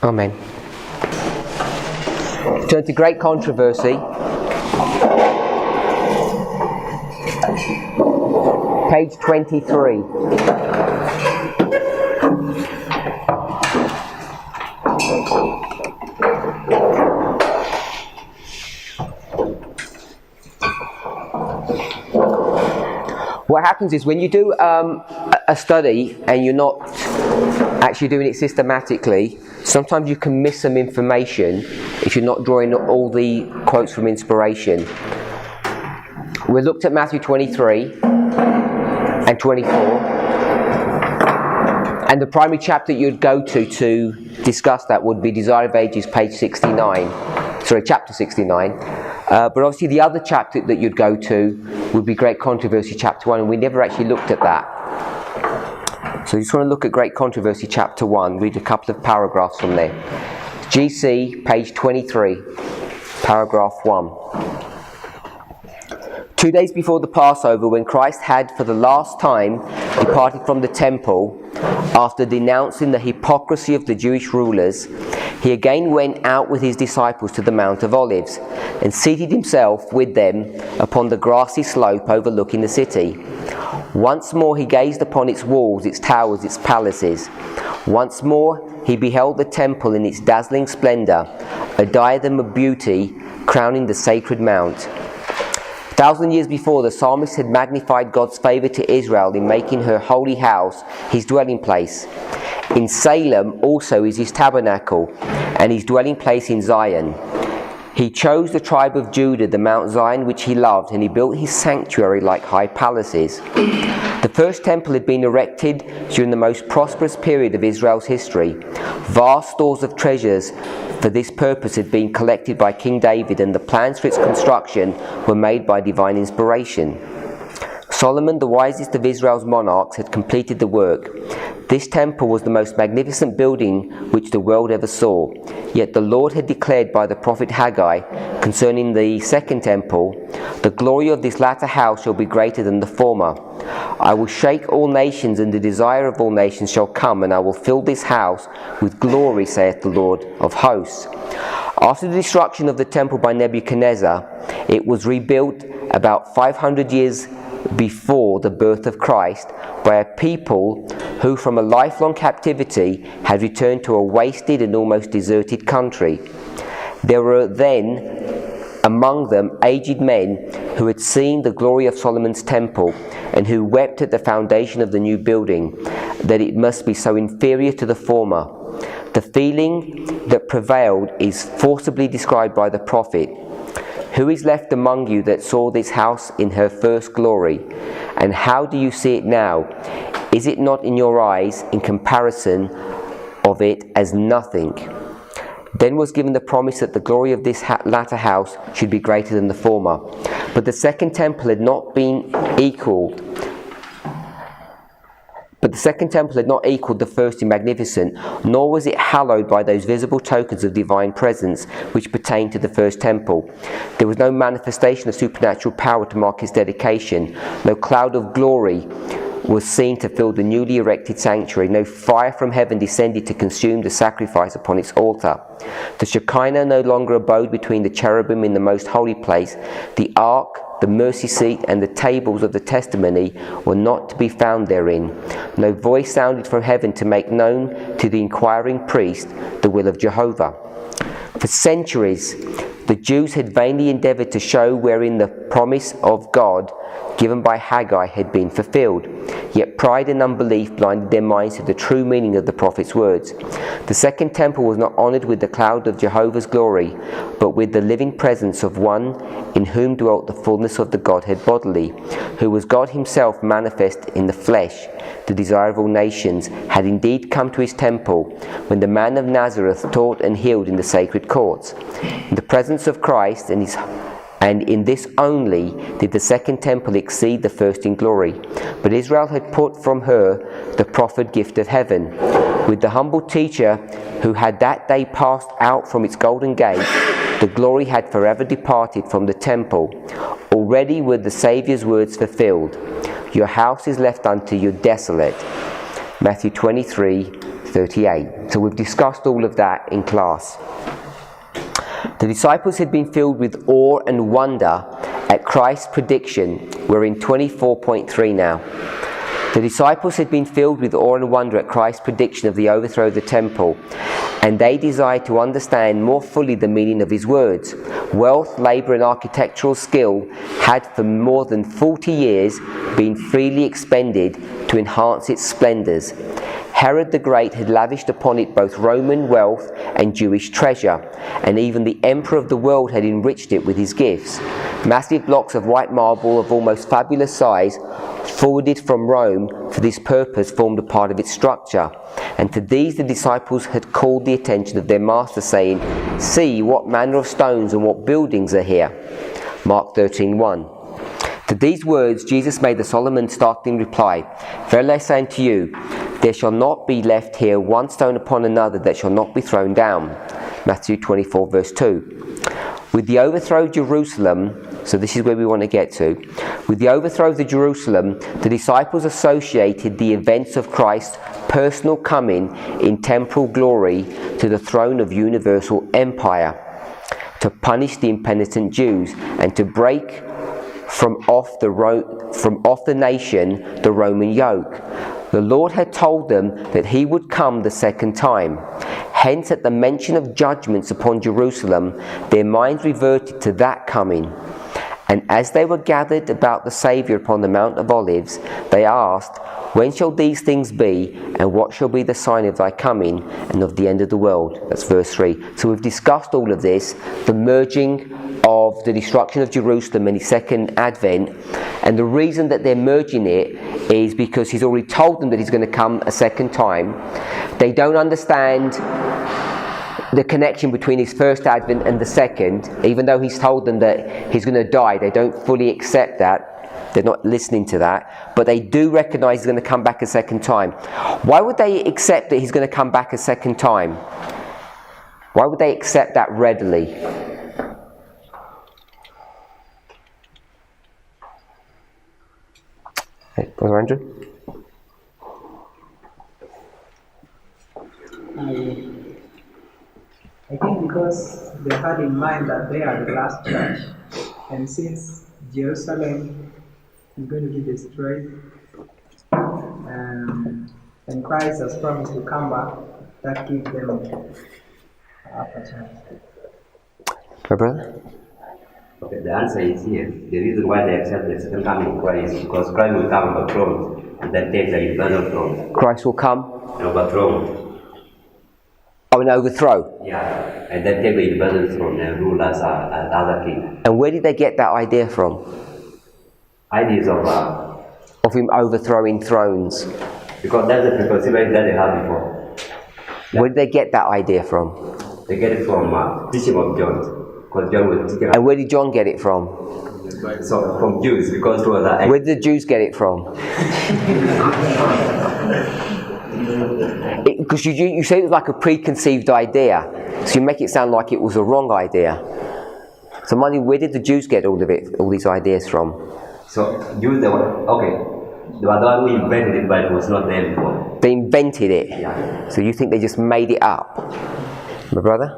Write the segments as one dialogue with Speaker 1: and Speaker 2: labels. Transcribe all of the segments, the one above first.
Speaker 1: Amen. Turn to Great Controversy. Page 23. What happens is when you do a study and you're not actually doing it systematically, sometimes you can miss some information if you're not drawing all the quotes from inspiration. We looked at Matthew 23 and 24, and the primary chapter you'd go to discuss that would be Desire of Ages, page 69. Sorry, chapter 69. But obviously the other chapter that you'd go to would be Great Controversy, chapter 1, and we never actually looked at that. So you just want to look at Great Controversy, chapter 1, read a couple of paragraphs from there. GC, page 23, paragraph 1. 2 days before the Passover, when Christ had for the last time departed from the temple, after denouncing the hypocrisy of the Jewish rulers, he again went out with his disciples to the Mount of Olives, and seated himself with them upon the grassy slope overlooking the city. Once more he gazed upon its walls, its towers, its palaces. Once more he beheld the temple in its dazzling splendour, a diadem of beauty crowning the sacred mount. 1,000 years before, the psalmist had magnified God's favour to Israel in making her holy house his dwelling place. In Salem also is his tabernacle, and his dwelling place in Zion. He chose the tribe of Judah, the Mount Zion which he loved, and he built his sanctuary like high palaces. The first temple had been erected during the most prosperous period of Israel's history. Vast stores of treasures for this purpose had been collected by King David, and the plans for its construction were made by divine inspiration. Solomon, the wisest of Israel's monarchs, had completed the work. This temple was the most magnificent building which the world ever saw. Yet the Lord had declared by the prophet Haggai concerning the second temple, "The glory of this latter house shall be greater than the former. I will shake all nations, and the desire of all nations shall come, and I will fill this house with glory, saith the Lord of hosts." After the destruction of the temple by Nebuchadnezzar, it was rebuilt about 500 years before the birth of Christ by a people who from a lifelong captivity had returned to a wasted and almost deserted country. There were then among them aged men who had seen the glory of Solomon's temple, and who wept at the foundation of the new building, that it must be so inferior to the former. The feeling that prevailed is forcibly described by the prophet. "Who is left among you that saw this house in her first glory? And how do you see it now? Is it not in your eyes, in comparison of it, as nothing?" Then was given the promise that the glory of this latter house should be greater than the former. But the second temple had not equalled the first in magnificence, nor was it hallowed by those visible tokens of divine presence which pertained to the first temple. There was no manifestation of supernatural power to mark its dedication. No cloud of glory was seen to fill the newly erected sanctuary. No fire from heaven descended to consume the sacrifice upon its altar. The Shekinah no longer abode between the cherubim in the most holy place. The ark, the mercy seat, and the tables of the testimony were not to be found therein. No voice sounded from heaven to make known to the inquiring priest the will of Jehovah. For centuries, the Jews had vainly endeavoured to show wherein the promise of God given by Haggai had been fulfilled. Yet pride and unbelief blinded their minds to the true meaning of the prophet's words. The second temple was not honoured with the cloud of Jehovah's glory, but with the living presence of one in whom dwelt the fullness of the Godhead bodily, who was God himself manifest in the flesh. The desire of all nations had indeed come to his temple when the man of Nazareth taught and healed in the sacred courts. In the presence of Christ and in this only did the second temple exceed the first in glory. But Israel had put from her the proffered gift of heaven. With the humble teacher who had that day passed out from its golden gate, the glory had forever departed from the temple. Already were the Saviour's words fulfilled. Your house is left unto you desolate. Matthew 23, 38. So we've discussed all of that in class. The disciples had been filled with awe and wonder at Christ's prediction. We're in 24.3 now. The disciples had been filled with awe and wonder at Christ's prediction of the overthrow of the temple, and they desired to understand more fully the meaning of his words. Wealth, labour and architectural skill had for more than 40 years been freely expended to enhance its splendours. Herod the Great had lavished upon it both Roman wealth and Jewish treasure, and even the emperor of the world had enriched it with his gifts. Massive blocks of white marble of almost fabulous size, forwarded from Rome for this purpose, formed a part of its structure. And to these the disciples had called the attention of their master, saying, "See what manner of stones and what buildings are here." Mark 13:1. To these words Jesus made the solemn and startling reply, "Verily I say unto you, there shall not be left here one stone upon another that shall not be thrown down." Matthew 24 verse 2. With the overthrow of Jerusalem, so this is where we want to get to. With the overthrow of the Jerusalem, the disciples associated the events of Christ's personal coming in temporal glory to the throne of universal empire, to punish the impenitent Jews and to break from off the nation the Roman yoke. The Lord had told them that he would come the second time. Hence, at the mention of judgments upon Jerusalem, their minds reverted to that coming. And as they were gathered about the Saviour upon the Mount of Olives, they asked, "When shall these things be, and what shall be the sign of thy coming and of the end of the world?" That's verse 3. So we've discussed all of this, the merging of the destruction of Jerusalem and his second advent. And the reason that they're merging it is because he's already told them that he's going to come a second time. They don't understand the connection between his first advent and the second. Even though he's told them that he's going to die, they don't fully accept that. They're not listening to that. But they do recognize he's going to come back a second time. Why would they accept that he's going to come back a second time? Why would they accept that readily? Hey, Brother Andrew?
Speaker 2: I think because they had in mind that they are the last church, and since Jerusalem is going to be destroyed, and Christ has promised to come back, that gives them a chance.
Speaker 1: My brother?
Speaker 3: Okay, the answer is here. The reason why they accept the second coming of Christ is because Christ will come on the throne and then take the eternal throne.
Speaker 1: Christ will come?
Speaker 3: And overthrow.
Speaker 1: Oh, an overthrow?
Speaker 3: Yeah, and then take the eternal throne and rule as other king.
Speaker 1: And where did they get that idea from?
Speaker 3: Ideas
Speaker 1: of him overthrowing thrones?
Speaker 3: Because that's the preconceived that they had before. Yeah.
Speaker 1: Where did they get that idea from?
Speaker 3: They get it from teaching of John. Because John was teaching. And
Speaker 1: where did John get it from?
Speaker 3: So from Jews, because it was
Speaker 1: where did the Jews get it from? Because you say it was like a preconceived idea, so you make it sound like it was a wrong idea. So, Money, where did the Jews get all these ideas from?
Speaker 3: So Jews, they were the one who invented it, but it was not there before.
Speaker 1: They invented it.
Speaker 3: Yeah.
Speaker 1: So you think they just made it up, my brother?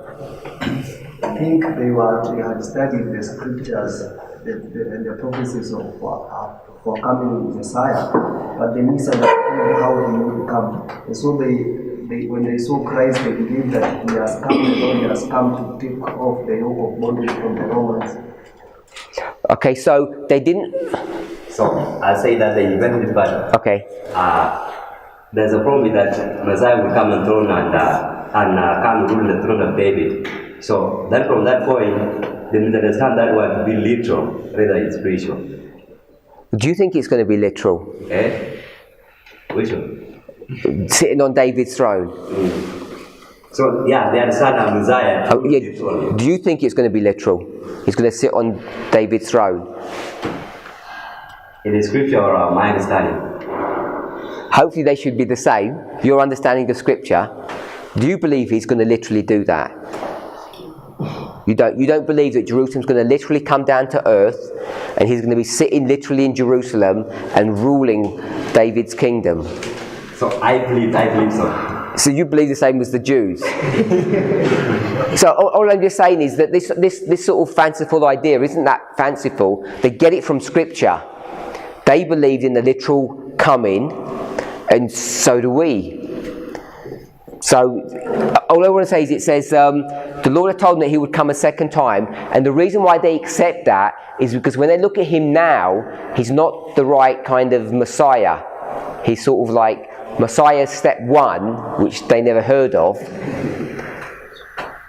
Speaker 4: I think they had studied the scriptures and the prophecies of for coming Messiah, but they misunderstood how he would come. And so they when they saw Christ, they believed that he has come, the Lord has come to take off the yoke of bondage from the Romans.
Speaker 1: Okay, so they didn't.
Speaker 3: So I say that they invented it, but
Speaker 1: okay.
Speaker 3: There's a problem that Messiah will come on throne and come rule the throne of David. So then from that point, they understand that one to be literal rather than spiritual.
Speaker 1: Do you think it's going to be literal?
Speaker 3: Eh? Which one?
Speaker 1: Sitting on David's throne.
Speaker 3: So yeah, they understand that Messiah.
Speaker 1: Oh, yeah. Do you think it's going to be literal? He's going to sit on David's throne?
Speaker 3: In the scripture, my understanding.
Speaker 1: Hopefully they should be the same. Your understanding of scripture. Do you believe he's going to literally do that? You don't believe that Jerusalem's going to literally come down to earth and he's going to be sitting literally in Jerusalem and ruling David's kingdom?
Speaker 3: So I believe so.
Speaker 1: So you believe the same as the Jews? So all I'm just saying is that this sort of fanciful idea isn't that fanciful. They get it from Scripture. They believed in the literal coming, and so do we. So all I want to say is it says the Lord had told them that he would come a second time, and the reason why they accept that is because when they look at him now, he's not the right kind of Messiah. He's sort of like Messiah step 1, which they never heard of,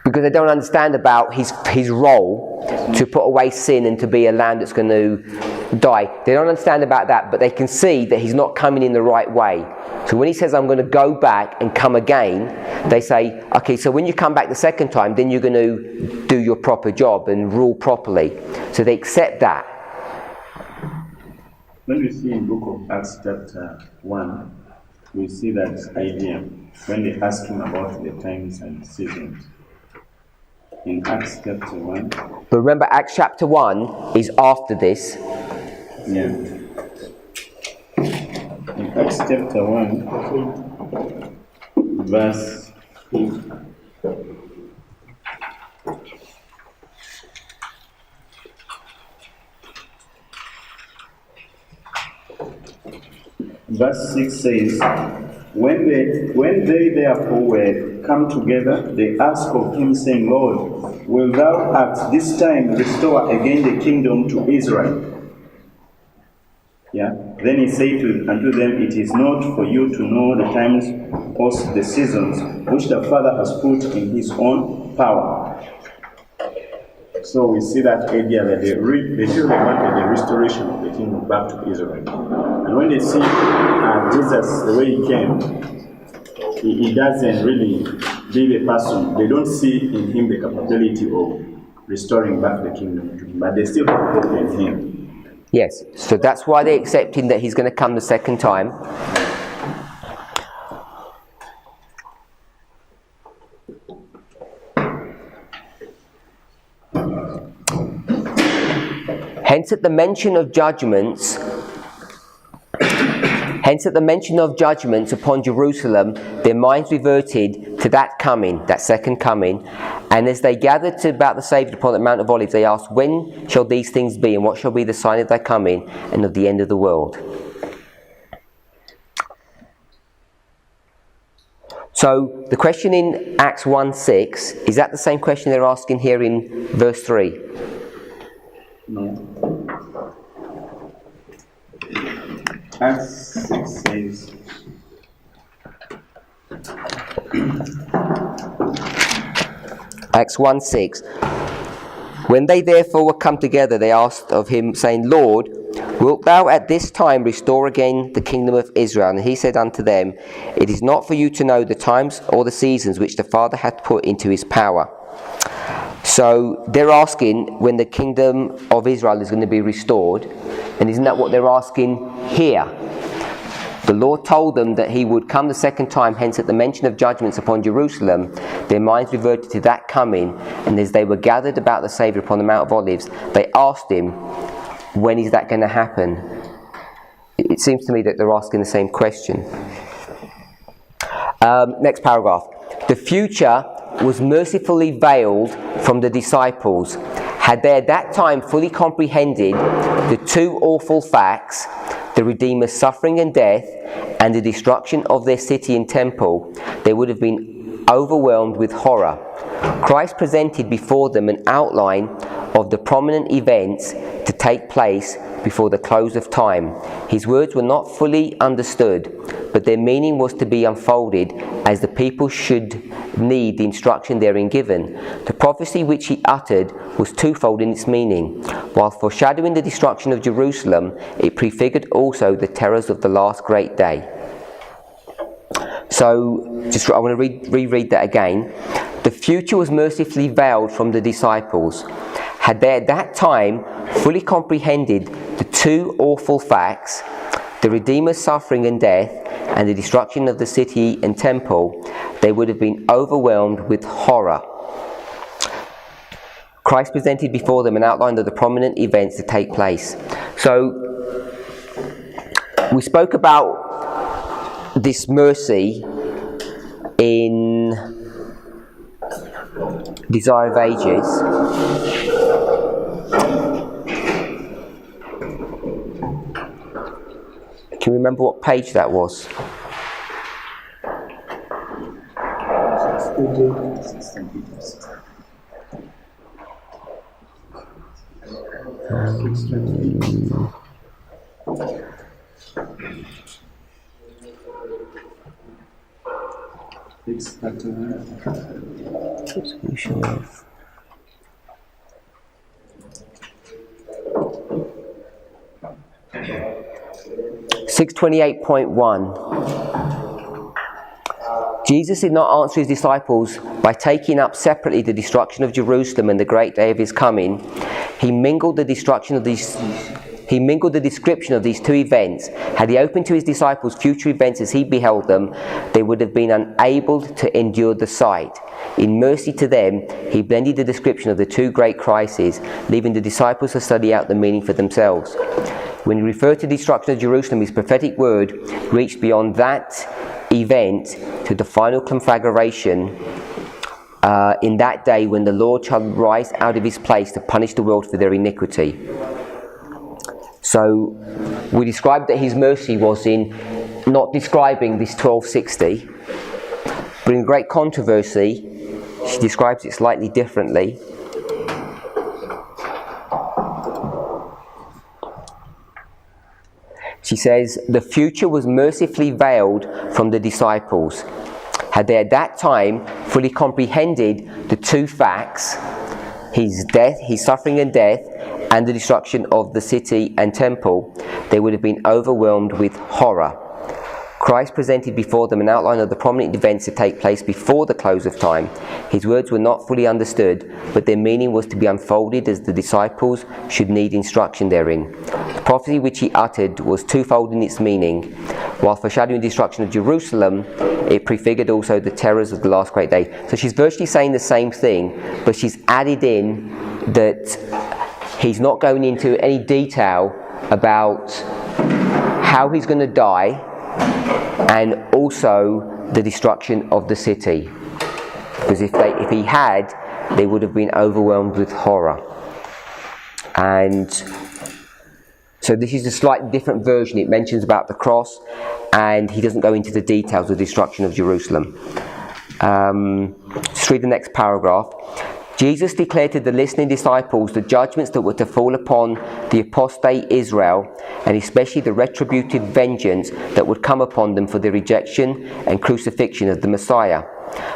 Speaker 1: because they don't understand about his role to put away sin and to be a lamb that's going to die. They don't understand about that, but they can see that he's not coming in the right way. So when he says, I'm going to go back and come again, they say, okay, so when you come back the second time, then you're going to do your proper job and rule properly. So they accept that.
Speaker 5: When we see in book of Acts chapter 1, we see that idea when they ask him about the times and seasons. In Acts chapter 1.
Speaker 1: But remember, Acts chapter 1 is after this.
Speaker 5: Yeah. In Acts chapter 1, verse 8. Verse 6 says, When they therefore were come together, they asked of him, saying, Lord, wilt thou at this time restore again the kingdom to Israel? Yeah. Then he said unto them, It is not for you to know the times or the seasons which the Father has put in his own power. So we see that idea that they feel they wanted the restoration of the kingdom back to Israel. And when they see Jesus, the way he came, he doesn't really be the person. They don't see in him the capability of restoring back the kingdom to him, but they still have hope in him.
Speaker 1: Yes, so that's why they're accepting that he's going to come the second time. Hence at the mention of judgments upon Jerusalem, their minds reverted to that coming, that second coming. And as they gathered to about the Saviour upon the Mount of Olives, they asked, When shall these things be, and what shall be the sign of thy coming and of the end of the world? So the question in Acts 1:6, is that the same question they're asking here in verse 3?
Speaker 5: No. Acts 6 says,
Speaker 1: Acts 1:6. When they therefore were come together, they asked of him, saying, Lord, wilt thou at this time restore again the kingdom of Israel? And he said unto them, It is not for you to know the times or the seasons which the Father hath put into his power. So they're asking when the kingdom of Israel is going to be restored. And isn't that what they're asking here? The Lord told them that he would come the second time, hence at the mention of judgments upon Jerusalem, their minds reverted to that coming, and as they were gathered about the Saviour upon the Mount of Olives, they asked him, when is that going to happen? It seems to me that they're asking the same question. Next paragraph. The future was mercifully veiled from the disciples. Had they at that time fully comprehended the two awful facts, the Redeemer's suffering and death, and the destruction of their city and temple, they would have been overwhelmed with horror. Christ presented before them an outline of the prominent events to take place before the close of time. His words were not fully understood, but their meaning was to be unfolded as the people should need the instruction therein given. The prophecy which he uttered was twofold in its meaning. While foreshadowing the destruction of Jerusalem, it prefigured also the terrors of the last great day. So, I want to reread that again. The future was mercifully veiled from the disciples. Had they at that time fully comprehended the two awful facts, the Redeemer's suffering and death, and the destruction of the city and temple, they would have been overwhelmed with horror. Christ presented before them an outline of the prominent events to take place. So, we spoke about this mercy in Desire of Ages, can you remember what page that was?
Speaker 5: It's that,
Speaker 1: Execution of 628.1. Jesus did not answer his disciples by taking up separately the destruction of Jerusalem and the great day of his coming. He mingled the description of these two events. Had he opened to his disciples future events as he beheld them, they would have been unable to endure the sight. In mercy to them, he blended the description of the two great crises, leaving the disciples to study out the meaning for themselves. When he referred to the destruction of Jerusalem, his prophetic word reached beyond that event to the final conflagration in that day when the Lord shall rise out of his place to punish the world for their iniquity. So we described that his mercy was in not describing this 1260, but in great controversy she describes it slightly differently. She says, the future was mercifully veiled from the disciples. Had they at that time fully comprehended the two facts, his death, his suffering and death, and the destruction of the city and temple, they would have been overwhelmed with horror. Christ presented before them an outline of the prominent events to take place before the close of time. His words were not fully understood, but their meaning was to be unfolded as the disciples should need instruction therein. The prophecy which he uttered was twofold in its meaning. While foreshadowing the destruction of Jerusalem, it prefigured also the terrors of the last great day. So she's virtually saying the same thing, but she's added in that he's not going into any detail about how he's going to die and also the destruction of the city. Because if he had, they would have been overwhelmed with horror. And so this is a slightly different version. It mentions about the cross, and he doesn't go into the details of the destruction of Jerusalem. Just read the next paragraph. Jesus declared to the listening disciples the judgments that were to fall upon the apostate Israel, and especially the retributive vengeance that would come upon them for the rejection and crucifixion of the Messiah.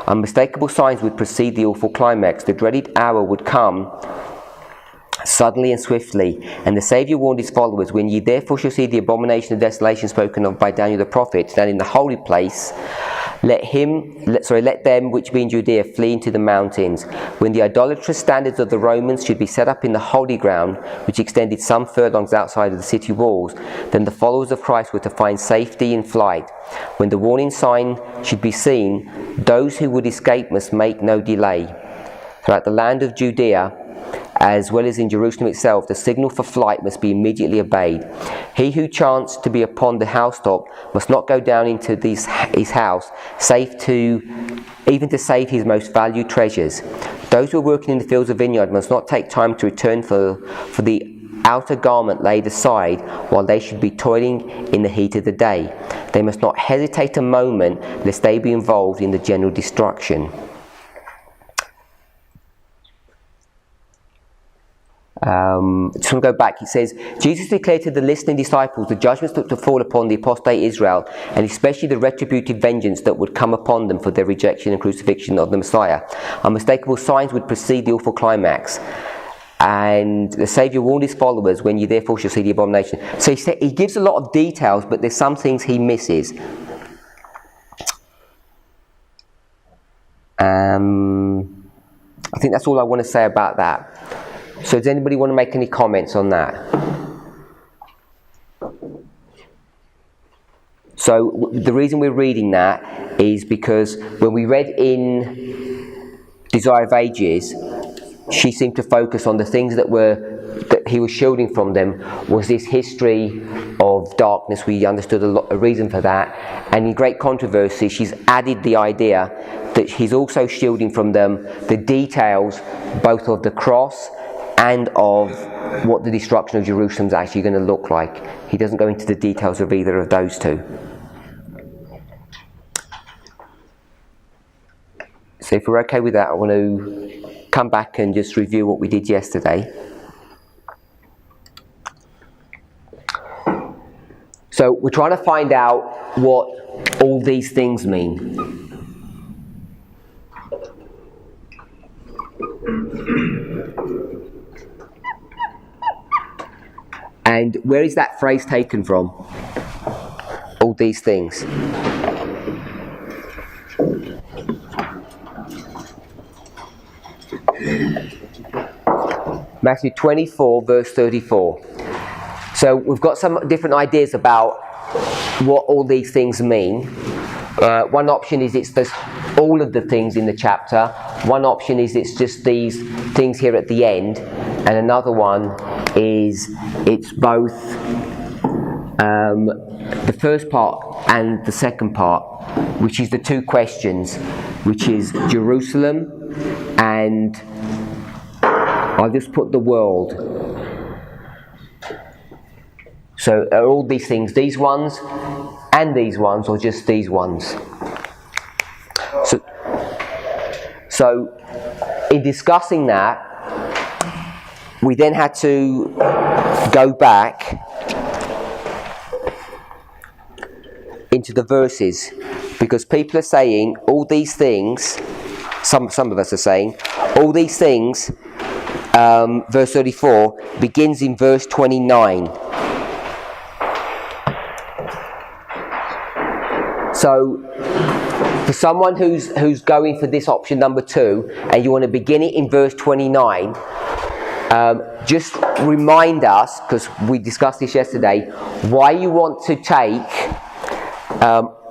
Speaker 1: Unmistakable signs would precede the awful climax. The dreaded hour would come suddenly and swiftly, and the Saviour warned his followers, when ye therefore shall see the abomination of desolation spoken of by Daniel the prophet, stand in the holy place, let them which be in Judea flee into the mountains. When the idolatrous standards of the Romans should be set up in the holy ground, which extended some furlongs outside of the city walls, then the followers of Christ were to find safety in flight. When the warning sign should be seen, those who would escape must make no delay. Throughout the land of Judea, as well as in Jerusalem itself, the signal for flight must be immediately obeyed. He who chanced to be upon the housetop must not go down into his house, even to save his most valued treasures. Those who are working in the fields of vineyard must not take time to return for the outer garment laid aside while they should be toiling in the heat of the day. They must not hesitate a moment lest they be involved in the general destruction. Just want to go back. He says, Jesus declared to the listening disciples the judgments that would fall upon the apostate Israel, and especially the retributive vengeance that would come upon them for their rejection and crucifixion of the Messiah. Unmistakable signs would precede the awful climax. And the Saviour warned his followers, when you therefore shall see the abomination. So he gives a lot of details, but there's some things he misses. I think that's all I want to say about that. So does anybody want to make any comments on that? So the reason we're reading that is because when we read in Desire of Ages, she seemed to focus on the things that he was shielding from them was this history of darkness. We understood a reason for that, and in great controversy she's added the idea that he's also shielding from them the details both of the cross and of what the destruction of Jerusalem is actually going to look like. He doesn't go into the details of either of those two. So if we're okay with that, I want to come back and just review what we did yesterday. So we're trying to find out what all these things mean. And where is that phrase taken from? All these things. Matthew 24, verse 34. So we've got some different ideas about what all these things mean. One option is it's all of the things in the chapter. One option is it's just these things here at the end. And another one is it's both the first part and the second part, which is the two questions, which is Jerusalem and I'll just put the world. So are all these things these ones and these ones, or just these ones? So in discussing that, we then had to go back into the verses, because people are saying all these things, some of us are saying, all these things, verse 34, begins in verse 29. So, for someone who's going for this option number 2, and you want to begin it in verse 29, just remind us, because we discussed this yesterday, why you want to take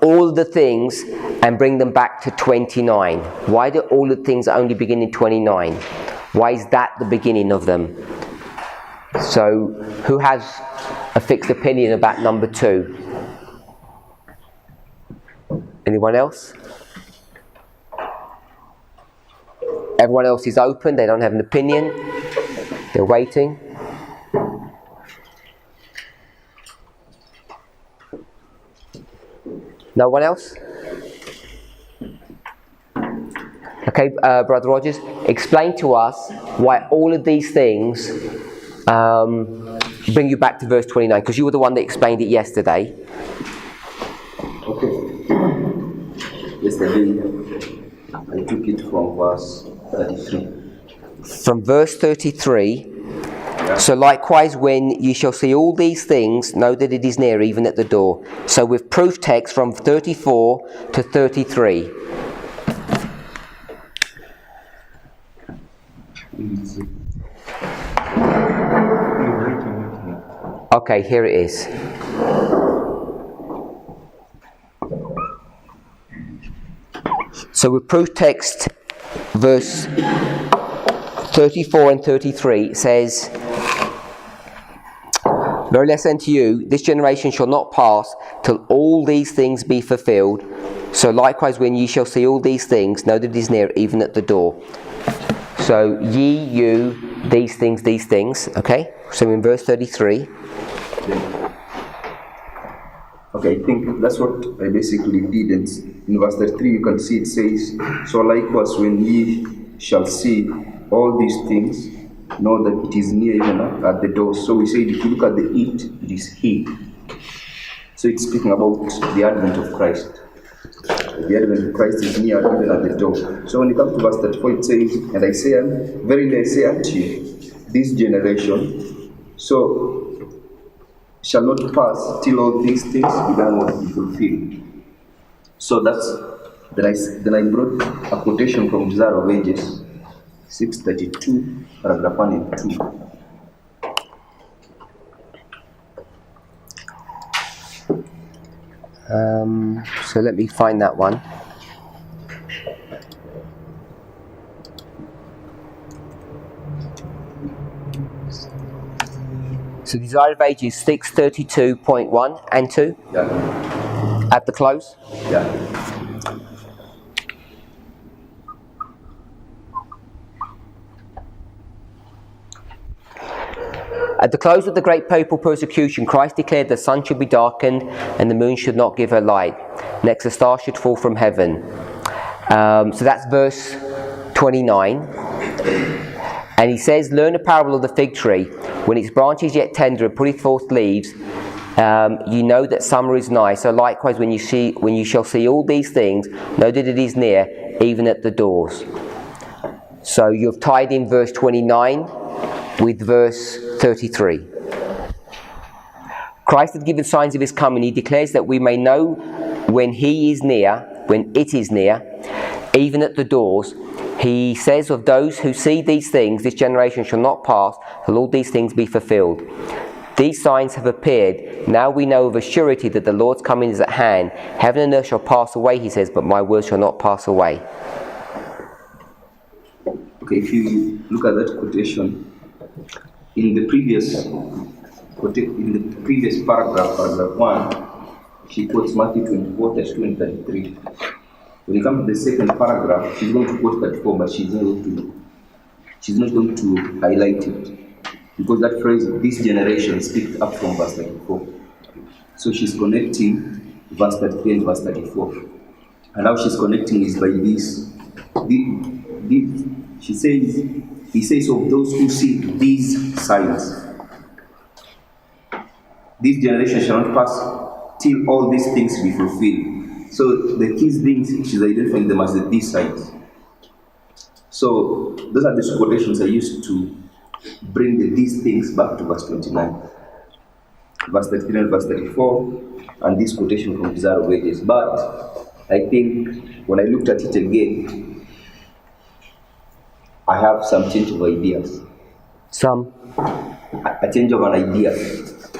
Speaker 1: all the things and bring them back to 29. Why do all the things only begin in 29? Why is that the beginning of them? So, who has a fixed opinion about number 2? Anyone else? Everyone else is open, they don't have an opinion. They're waiting. No one else? Okay, Brother Rogers, explain to us why all of these things bring you back to verse 29, because you were the one that explained it yesterday.
Speaker 6: Okay. Yesterday, I took it from verse 33.
Speaker 1: From verse 33, so likewise when ye shall see all these things, know that it is near, even at the door. So with proof text from 34 to 33. Okay, here it is. So with proof text, verse 34 and 33 says, Verily I say unto you, this generation shall not pass till all these things be fulfilled. So likewise when ye shall see all these things, know that it is near, even at the door. So ye, you, these things, okay? So in verse 33.
Speaker 6: Okay, I think that's what I basically did. And in verse 33 you can see it says, So likewise when ye shall see all these things, know that it is near, even at the door. So we said if you look at the it is he. So it's speaking about the advent of Christ. The advent of Christ is near, even at the door. So when you come to verse 34 it says, And I say, verily I say unto you, this generation shall not pass till all these things be done or be fulfilled. So then I brought a quotation from Desire of Ages, 632, paragraph 1 and 2.
Speaker 1: So let me find that one. So Desire of Ages 632.1 and 2
Speaker 6: Yeah.
Speaker 1: at the close.
Speaker 6: Yeah.
Speaker 1: At the close of the great papal persecution, Christ declared the sun should be darkened and the moon should not give her light. Next, the star should fall from heaven. So that's verse 29. And he says, learn the parable of the fig tree. When its branch is yet tender and putteth forth leaves, you know that summer is nigh. So likewise, when you shall see all these things, know that it is near, even at the doors. So you've tied in verse 29 with verse 33. Christ hath given signs of his coming. He declares that we may know when he is near, when it is near, even at the doors. He says of those who see these things, this generation shall not pass till all these things be fulfilled. These signs have appeared. Now we know of a surety that the Lord's coming is at hand. Heaven and earth shall pass away, he says, but my words shall not pass away.
Speaker 6: Okay, if you look at that quotation, in the previous paragraph 1, she quotes Matthew 24, 32 and 33. When you come to the second paragraph, she's going to quote 34, but she's not going to highlight it. Because that phrase, this generation, is picked up from verse 34. So she's connecting verse 33 and verse 34. And how she's connecting is by this. He says of those who see these signs, this generation shall not pass till all these things be fulfilled. So these things, she's identifying them as these signs. So those are the quotations I used to bring these things back to verse 29. Verse 33 and verse 34, and this quotation from Desire of Ages. But I think when I looked at it again, I have some change of ideas. A change of an idea.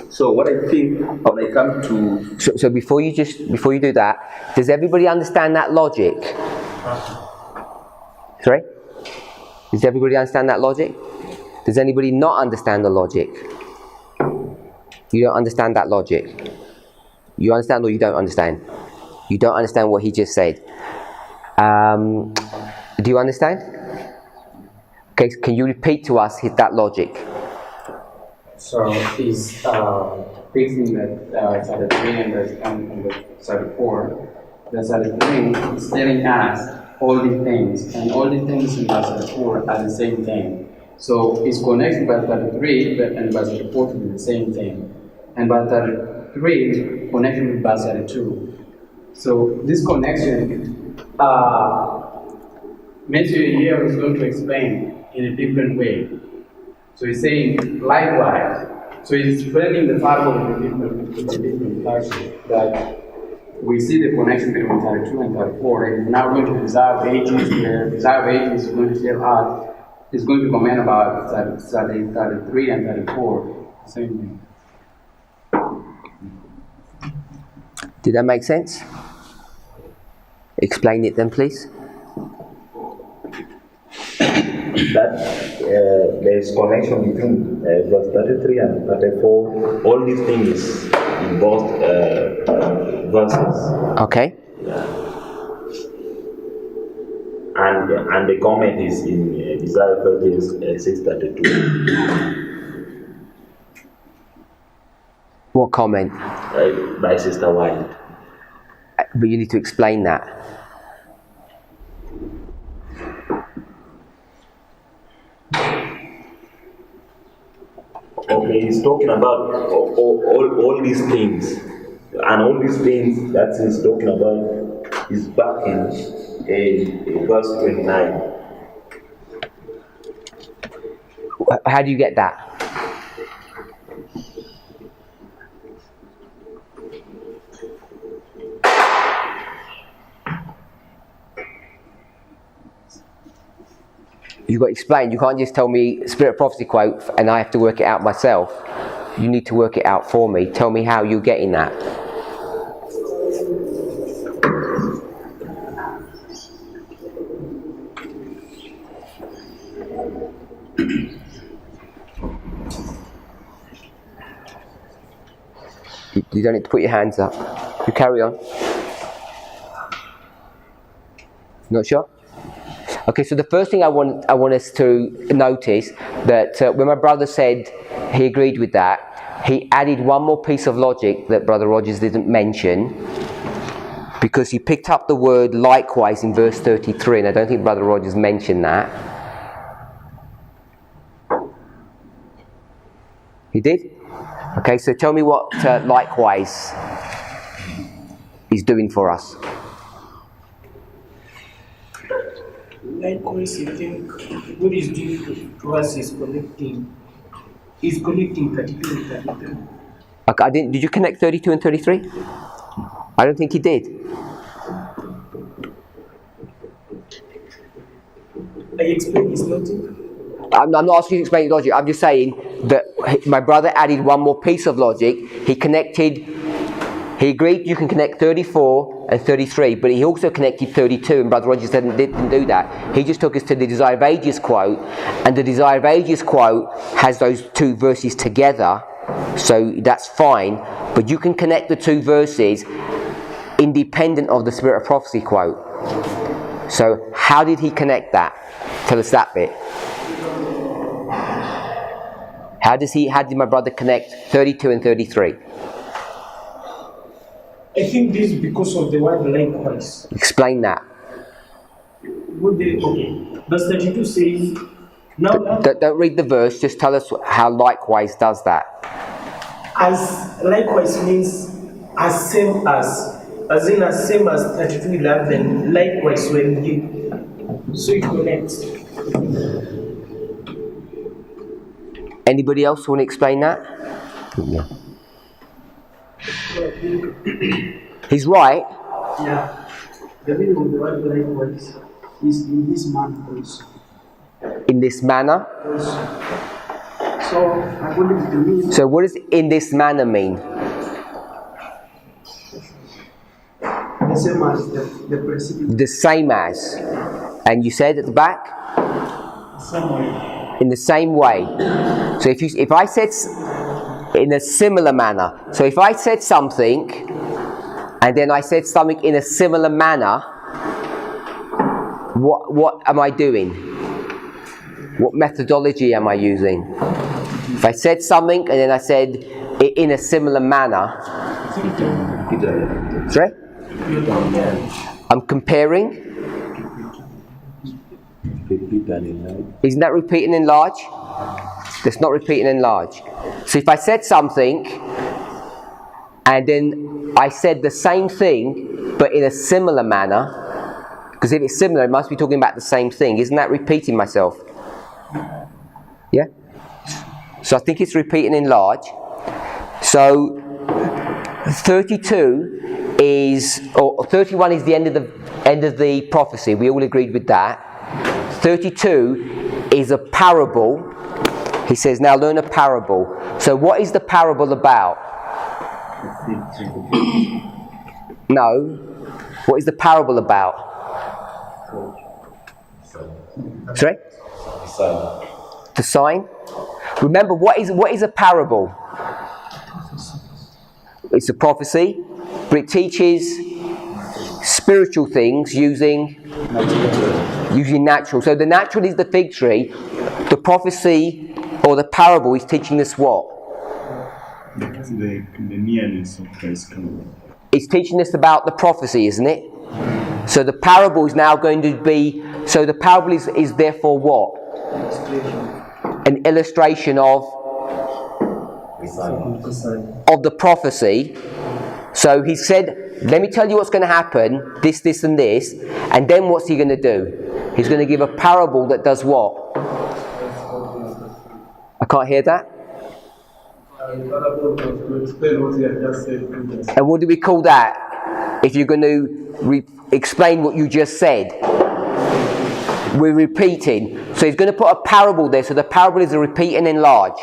Speaker 6: So what I think when I come to...
Speaker 1: So before you do that, does everybody understand that logic? Sorry? Does everybody understand that logic? Does anybody not understand the logic? You don't understand that logic. You understand or you don't understand? You don't understand what he just said. Do you understand? Okay, can you repeat to us that logic?
Speaker 7: So he's fixing that 33 and the 34. The 33 is telling us all the things, and all the things in verse 34 are the same thing. So it's connecting verse 33 and verse 34 to be the same thing. And verse 33 connecting with verse 32. So this connection, Matthew here is going to explain in a different way. So he's saying likewise. So he's spreading the parable in a different fashion, that we see the connection between 32 and 34, and now going to Desire of Ages, where Desire of Ages is going to tell us, is going to comment about 33 and 34, same thing.
Speaker 1: Did that make sense? Explain it then, please.
Speaker 8: That there is connection between verse 33 and 34. All these things in both verses.
Speaker 1: Okay.
Speaker 8: And the comment is in Desire of Ages 6:32.
Speaker 1: What comment?
Speaker 8: By Sister White.
Speaker 1: But you need to explain that.
Speaker 8: Okay, he's talking about all these things, and all these things that he's talking about is back in verse 29.
Speaker 1: How do you get that? You've got to explain. You can't just tell me Spirit of Prophecy quote and I have to work it out myself. You need to work it out for me. Tell me how you're getting that. You don't need to put your hands up. You carry on. Not sure? Okay, so the first thing I want us to notice that when my brother said he agreed with that, he added one more piece of logic that Brother Rogers didn't mention, because he picked up the word likewise in verse 33, and I don't think Brother Rogers mentioned that. He did? Okay, so tell me what likewise is doing for us.
Speaker 9: Likewise, I think what is doing to us is connecting 32 and 33.
Speaker 1: Okay, did you connect 32 and 33? I don't think he did.
Speaker 9: I explained his logic.
Speaker 1: I'm not asking you to explain logic. I'm just saying that my brother added one more piece of logic. He agreed you can connect 34 and 33, but he also connected 32, and Brother Rogers didn't do that. He just took us to the Desire of Ages quote, and the Desire of Ages quote has those two verses together, so that's fine, but you can connect the two verses independent of the Spirit of Prophecy quote. So how did he connect that? Tell us that bit. How did my brother connect 32 and 33?
Speaker 9: I think this is because of the word likewise.
Speaker 1: Explain that.
Speaker 9: Okay. Verse 32 says, now
Speaker 1: Don't read the verse, just tell us how likewise does that.
Speaker 9: as likewise means as same as in as same as 32:11, likewise when you, so it connects.
Speaker 1: Anybody else want to explain that? Yeah. He's right.
Speaker 9: Yeah. The meaning of the word likewise is in this manner also.
Speaker 1: In this manner.
Speaker 9: So according to the meaning.
Speaker 1: So what does in this manner mean?
Speaker 9: The same as the preceding.
Speaker 1: The same as. And you said at the back?
Speaker 9: Same way.
Speaker 1: In the same way. So if I said in a similar manner. So if I said something and then I said something in a similar manner, what am I doing? What methodology am I using? If I said something and then I said it in a similar manner, sorry? I'm comparing. Isn't that repeat and enlarge? That's not repeat and enlarge. So if I said something and then I said the same thing but in a similar manner, because if it's similar it must be talking about the same thing. Isn't that repeating myself? Yeah? So I think it's repeat and enlarge. So 32 is, or 31 is the end of the prophecy. We all agreed with that. 32 is a parable. He says, now learn a parable. So what is the parable about? No. What is the parable about? Sorry? The sign. Remember, what is a parable? It's a prophecy, but it teaches spiritual things using natural. So the natural is the fig tree. The prophecy or the parable is teaching us what?
Speaker 5: The nearness of Christ coming.
Speaker 1: It's teaching us about the prophecy, isn't it? So the parable is now going to be. So the parable is therefore what? An illustration of the prophecy. So he said, let me tell you what's going to happen, this and this, and then what's he going to do? He's going to give a parable that does what? I can't hear that. And what do we call that? If you're going to explain what you just said. We're repeating. So he's going to put a parable there. So the parable is a repeat and enlarge.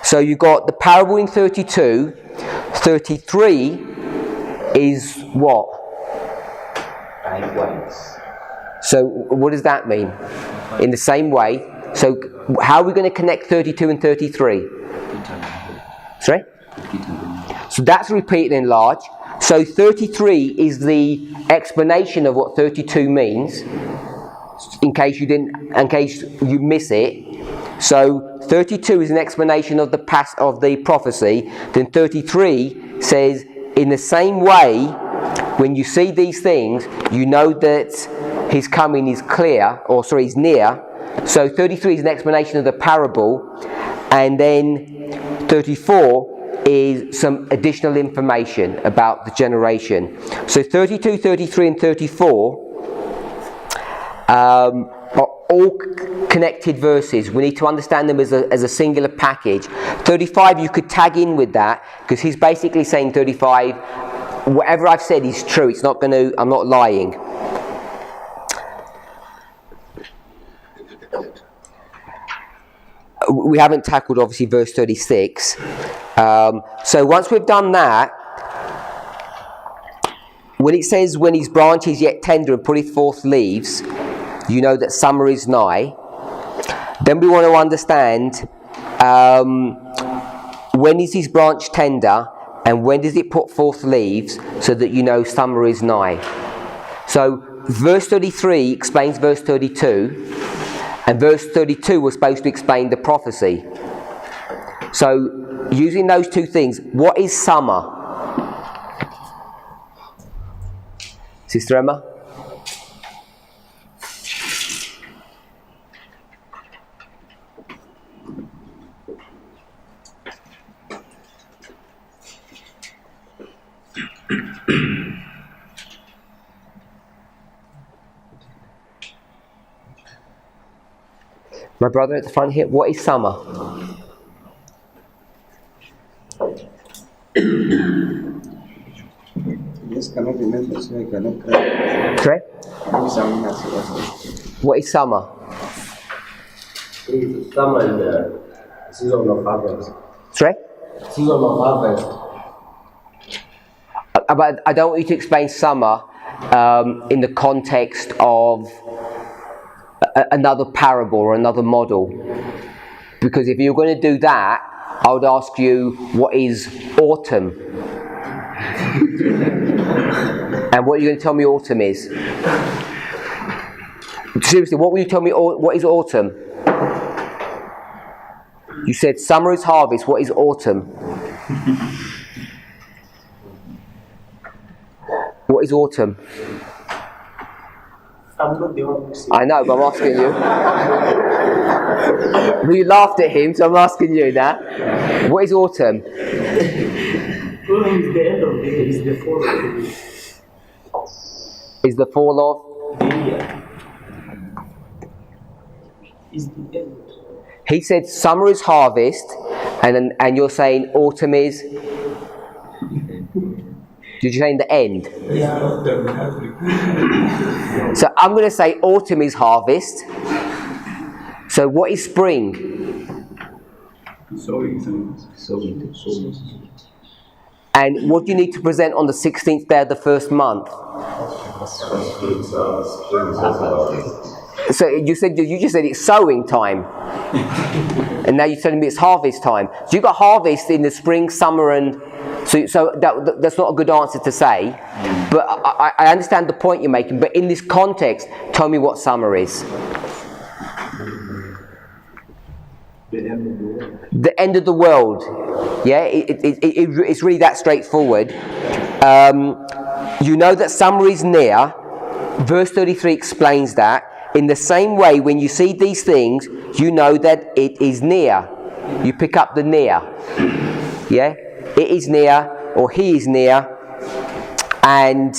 Speaker 1: So you've got the parable in 32. 33 is what?
Speaker 8: Likewise.
Speaker 1: So what does that mean? In the same way. So how are we going to connect 32 and 33? Sorry? So that's repeat and enlarge. So 33 is the explanation of what 32 means, in case you miss it. So 32 is an explanation of the prophecy. Then 33 says, in the same way, when you see these things, you know that his coming is is near. So 33 is an explanation of the parable, and then 34 is some additional information about the generation. So 32, 33 and 34 are all connected verses. We need to understand them as a singular package. 35 you could tag in with that, because he's basically saying 35, whatever I've said is true. I'm not lying. We haven't tackled obviously verse 36. So once we've done that, when it says, when his branch is yet tender and putteth forth leaves, you know that summer is nigh. Then we want to understand, when is his branch tender and when does it put forth leaves, so that you know summer is nigh. So verse 33 explains verse 32, and verse 32 was supposed to explain the prophecy. So using those two things, what is summer? Sister Emma? My brother at the front here, what is summer?
Speaker 10: Yes, cannot remember, so I cannot.
Speaker 1: Sorry? What is summer?
Speaker 11: Summer is the season of harvest.
Speaker 1: Sorry?
Speaker 11: Season of harvest.
Speaker 1: But I don't want you to explain summer in the context of another parable or another model. Because if you're going to do that, I would ask you, what is autumn? And what are you going to tell me autumn is? Seriously, what will you tell me? What is autumn? You said summer is harvest. What is autumn? What is autumn?
Speaker 9: I'm not the one who said.
Speaker 1: I know, but I'm asking you. Well, you laughed at him, so I'm asking you now. What is autumn?
Speaker 9: Well, it's the end of the year. It's the fall of the year.
Speaker 1: Is the fall of?
Speaker 9: The year. It's the end.
Speaker 1: He said summer is harvest, and you're saying autumn is? Did you say in the end?
Speaker 9: Yeah.
Speaker 1: So I'm going to say autumn is harvest. So what is spring?
Speaker 10: Sowing.
Speaker 1: And what do you need to present on the 16th day of the first month? So you just said it's sowing time, and now you're telling me it's harvest time. So you got harvest in the spring, summer, and so that's not a good answer to say. But I understand the point you're making. But in this context, tell me what summer is.
Speaker 10: The end of the world.
Speaker 1: The end of the world. Yeah, it's really that straightforward. You know that summer is near. Verse 33 explains that. In the same way, when you see these things, you know that it is near. You pick up the near. Yeah? It is near, or he is near, and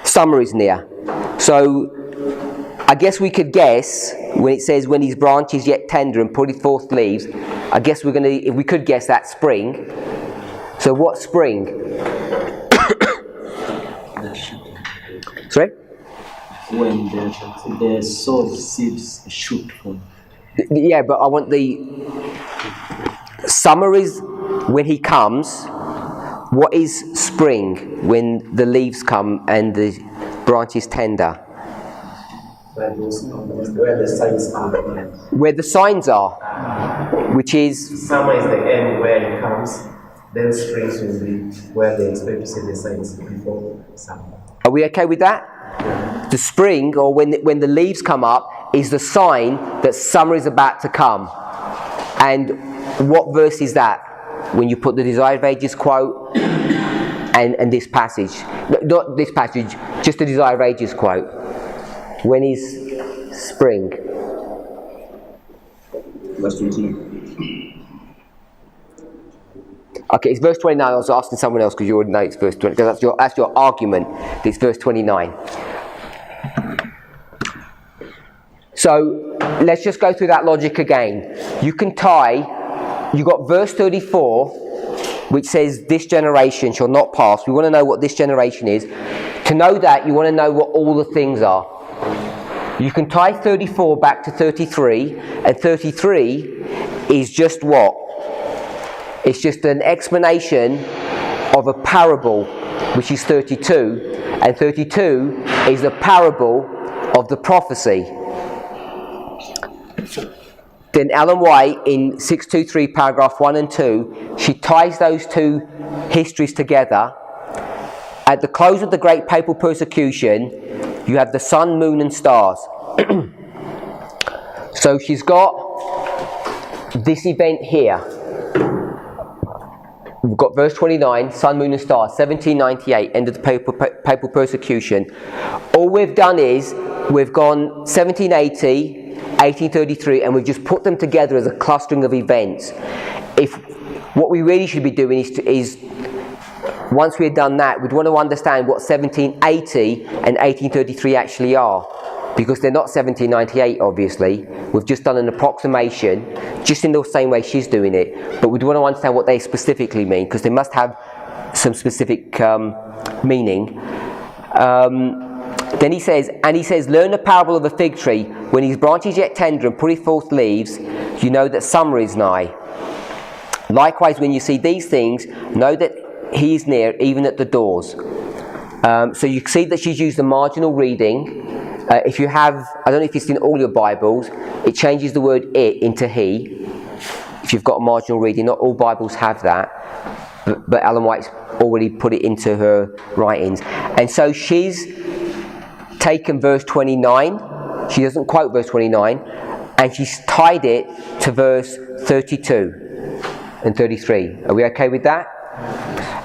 Speaker 1: summer is near. So, I guess we could guess, when it says, when his branch is yet tender and putteth forth leaves, I guess if we could guess that spring. So what spring? Sorry?
Speaker 4: When the soul seeds shoot from.
Speaker 1: Yeah, but I want summer is when he comes. What is spring? When the leaves come and the branch is tender.
Speaker 11: Where the signs are.
Speaker 1: Where the signs are, which is.
Speaker 11: Summer is the end where it comes. then springs will be where they expect to see the signs before summer.
Speaker 1: Are we okay with that? The spring, or when the leaves come up, is the sign that summer is about to come. And what verse is that? When you put the Desire of Ages quote and this passage. Not this passage, just the Desire of Ages quote. When is spring?
Speaker 6: Verse 29.
Speaker 1: Okay, it's verse 29. I was asking someone else because you already know it's verse 20. Because that's your argument. It's verse 29. So let's just go through that logic again. You can tie. You got verse 34, which says, "This generation shall not pass." We want to know what this generation is. To know that, you want to know what all the things are. You can tie 34 back to 33, and 33 is just what? It's just an explanation of a parable, which is 32, and 32 is a parable of the prophecy. Then Ellen White, in 623 paragraph 1 and 2, she ties those two histories together. At the close of the great papal persecution, you have the sun, moon and stars. So she's got this event here. We've got verse 29, sun, moon and stars, 1798, end of the papal persecution. All we've done is, we've gone 1780, 1833, and we've just put them together as a clustering of events. What we really should be doing is once we've done that, we'd want to understand what 1780 and 1833 actually are. Because they're not 1798, obviously. We've just done an approximation, just in the same way she's doing it. But we'd want to understand what they specifically mean, because they must have some specific meaning. Then he says, "Learn the parable of the fig tree. When his branch is yet tender and putteth forth leaves, you know that summer is nigh. Likewise, when you see these things, know that he is near, even at the doors." So you see that she's used the marginal reading. If you have, I don't know if it's in all your Bibles, it changes the word "it" into "he." If you've got a marginal reading, not all Bibles have that, but Ellen White's already put it into her writings. And so she's taken verse 29, she doesn't quote verse 29, and she's tied it to verse 32 and 33. Are we okay with that?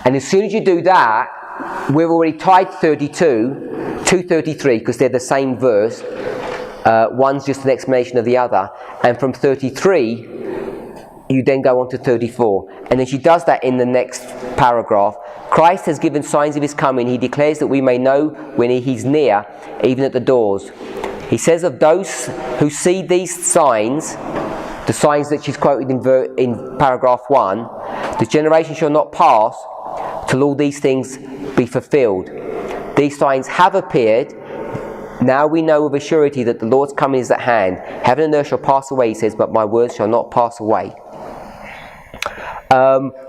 Speaker 1: And as soon as you do that, we've already tied 32 to 33, because they're the same verse. One's just an explanation of the other. And from 33, you then go on to 34. And then she does that in the next paragraph. "Christ has given signs of his coming. He declares that we may know when he's near, even at the doors." He says of those who see these signs, the signs that she's quoted in paragraph 1, "The generation shall not pass till all these things be fulfilled. These signs have appeared. Now we know of a surety that the Lord's coming is at hand. Heaven and earth shall pass away," he says, "but my words shall not pass away."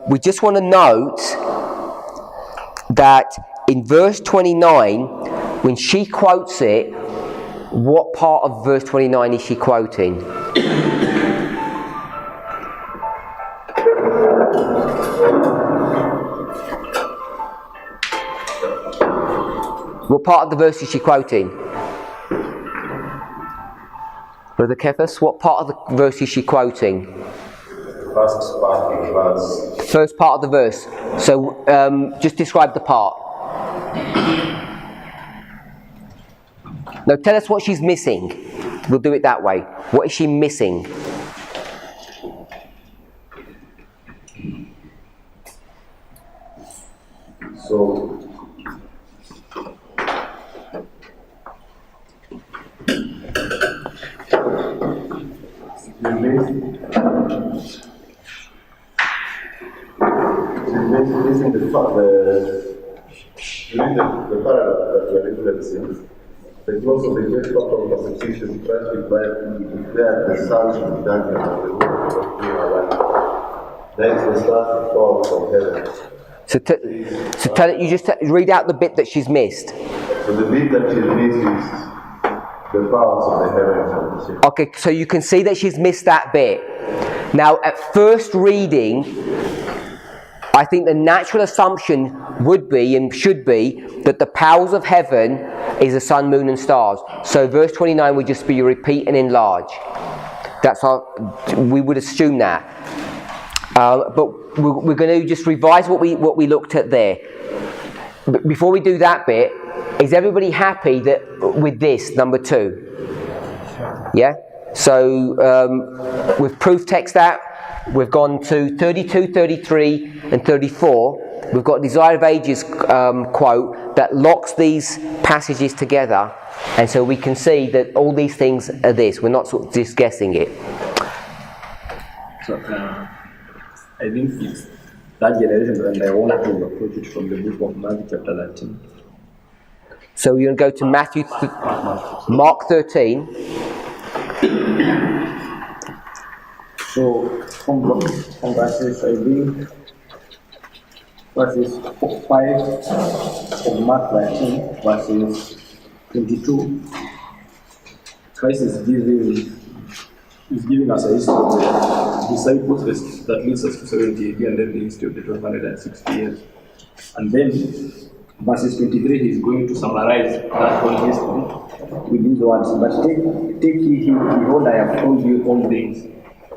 Speaker 1: We just want to note that in verse 29, when she quotes it, what part of verse 29 is she quoting? What part of the verse is she quoting? Brother Kephas, what part of the verse is she quoting?
Speaker 8: First part of the verse.
Speaker 1: First part of the verse. So just describe the part. Now tell us what she's missing. We'll do it that way. What is she missing?
Speaker 8: So, the paragraph that we are influencing, the close of the great factor of persecution, Christ declared the sun should be darkened and the moon should be alive. Then the stars will fall from heaven.
Speaker 1: So tell it. You just read out the bit that she's missed.
Speaker 8: So the bit that she's missed is the powers of the heavens and the sea.
Speaker 1: Okay, so you can see that she's missed that bit. Now, at first reading, I think the natural assumption would be and should be that the powers of heaven is the sun, moon and stars. So verse 29 would just be repeat and enlarge. That's how we would assume that. But we're going to just revise what we looked at there. But before we do that bit, is everybody happy with this, number 2? Yeah? So we've proof text that. We've gone to 32, 33 and 34. We've got Desire of Ages quote that locks these passages together, and so we can see that all these things are this. We're not sort of just guessing it.
Speaker 12: So I think it's that generation, and I want to approach it from the book of Matthew chapter 13.
Speaker 1: So you're going to go to Mark 13.
Speaker 12: So from verses, I think verses 5 of Mark 13, verses 22, Christ is giving us a history of the disciples that leads us to 70 AD, and then the history of the 1260 years. And then verses 23, he is going to summarize that whole history with these words. But take ye heed, behold, I have told you all things.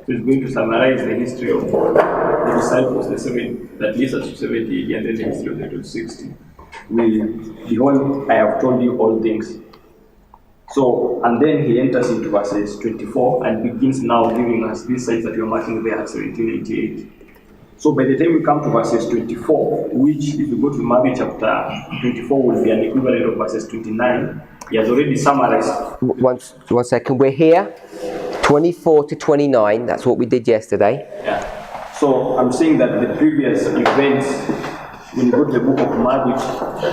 Speaker 12: So he's going to summarize the history of the disciples, the 7 that leads us to 70 AD, and then the history of the 1260. Behold, I have told you all things. So, and then he enters into verses 24 and begins now giving us these signs that we are marking there at 1788. So by the time we come to verses 24, which if you go to Matthew chapter 24 will be an equivalent of verses 29, he has already summarized.
Speaker 1: One second, we're here, 24 to 29, that's what we did yesterday.
Speaker 12: Yeah. So I'm saying that the previous events, when you go to the book of Matthew,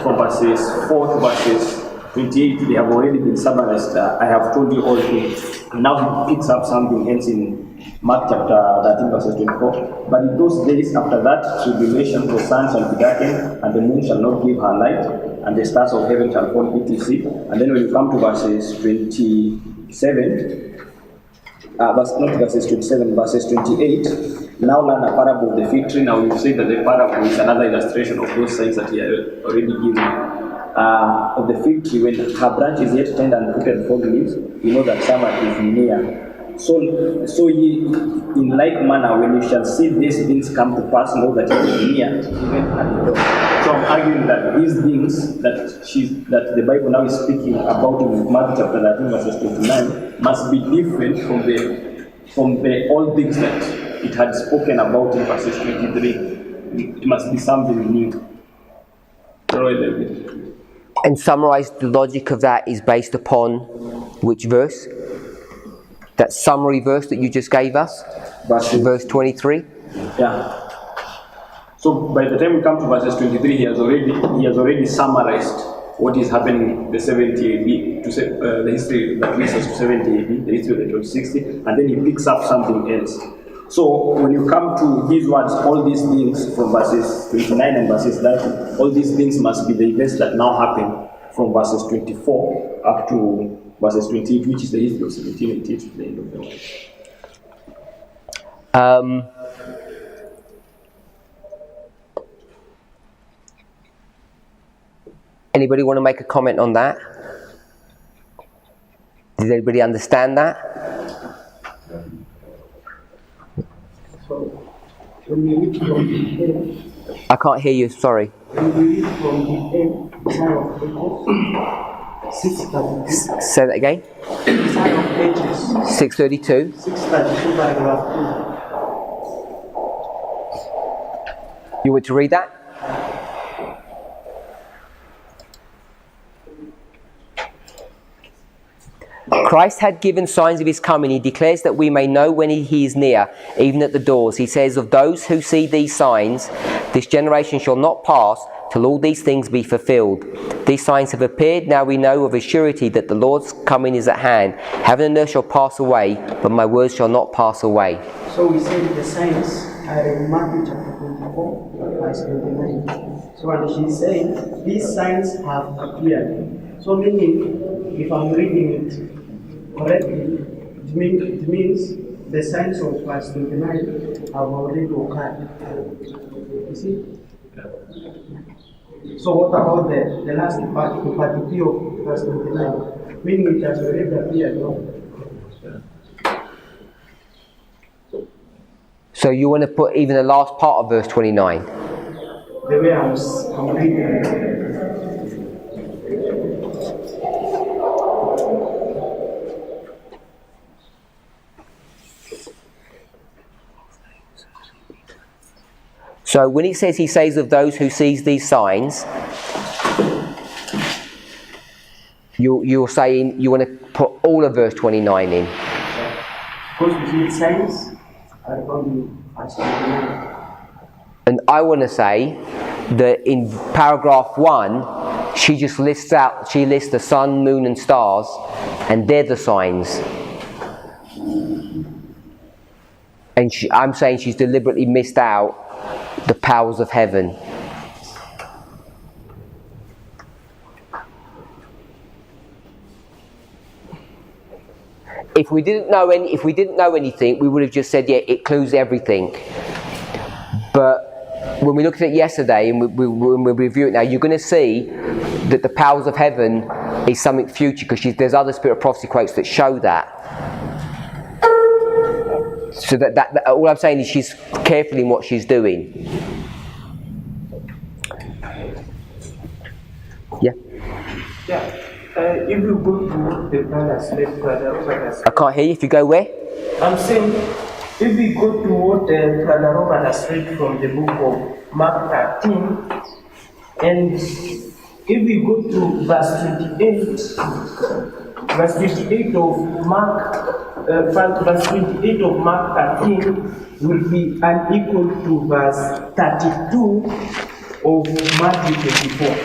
Speaker 12: from verses 4 to verses 28, they have already been summarized. I have told you all things. And now he picks up something else in Mark chapter 13, verses 24. But in those days after that, tribulation, the sun shall be darkened, and the moon shall not give her light, and the stars of heaven shall fall, etc. And then when you come to verses 27, verses 28, now learn a parable of the fig tree. Now you say that the parable is another illustration of those signs that he had already given. Of the fig tree, when her branch is yet tender and putted forth leaves, you know that summer is near. So ye, in like manner, when you shall see these things come to pass, know that it is near, even at the door. So I'm arguing that these things that the Bible now is speaking about in Matthew chapter 13, verses 29, must be different from the old things that it had spoken about in verses 23. It must be something new.
Speaker 1: And summarize the logic of that is based upon which verse? That summary verse that you just gave us? Verse 23?
Speaker 12: Yeah. So by the time we come to verses 23, he has already summarized what is happening in the 70 AD, the history that leads us to 70 AD, the history of the 1260, and then he picks up something else. So when you come to his words, all these things from verses 29 and verses 30, all these things must be the events that now happen from verses 24 up to verses 28, which is the history of 1788 to the end of the world.
Speaker 1: Anybody want to make a comment on that? Does anybody understand that?
Speaker 9: So, when we read from the end,
Speaker 1: I can't hear you, sorry.
Speaker 9: when we read from the end, Desire of Ages, 632.
Speaker 1: Say that again?
Speaker 9: Desire of Ages,
Speaker 1: 632.
Speaker 9: 632, paragraph 2.
Speaker 1: You want to read that? Christ had given signs of his coming. He declares that we may know when he is near, even at the doors. He says, of those who see these signs, this generation shall not pass till all these things be fulfilled. These signs have appeared. Now we know of a surety that the Lord's coming is at hand. Heaven and earth shall pass away, but my words shall not pass away.
Speaker 9: So we say the signs are in Matthew chapter 24, verse 29. So what she's saying, these signs have appeared. So meaning, if I'm reading it correctly, it means the signs of verse 29 have already occurred. You see? So what about the last part, the part B of verse 29? Meaning it has already appeared, no?
Speaker 1: So you want to put even the last part of verse 29?
Speaker 9: The way I'm reading it.
Speaker 1: So when he says of those who sees these signs, you're saying you want to put all of verse 29 in.
Speaker 9: Because we need signs, I probably ask you.
Speaker 1: And I want to say that in paragraph 1, she lists the sun, moon and stars, and they're the signs. And I'm saying she's deliberately missed out the powers of heaven. If we didn't know anything, we would have just said, yeah, it includes everything. But when we looked at it yesterday and when we review it now, you're going to see that the powers of heaven is something future, because there's other spirit of prophecy quotes that show that. So that all I'm saying is she's careful in what she's doing. Yeah.
Speaker 9: Yeah. If you go to the palace,
Speaker 1: I can't hear you. If you go where?
Speaker 9: I'm saying, if we go to what Brother Robert has read from the book of Mark 13, and if we go to verse 28 of Mark 13 will be unequal to verse 32 of Matthew 24.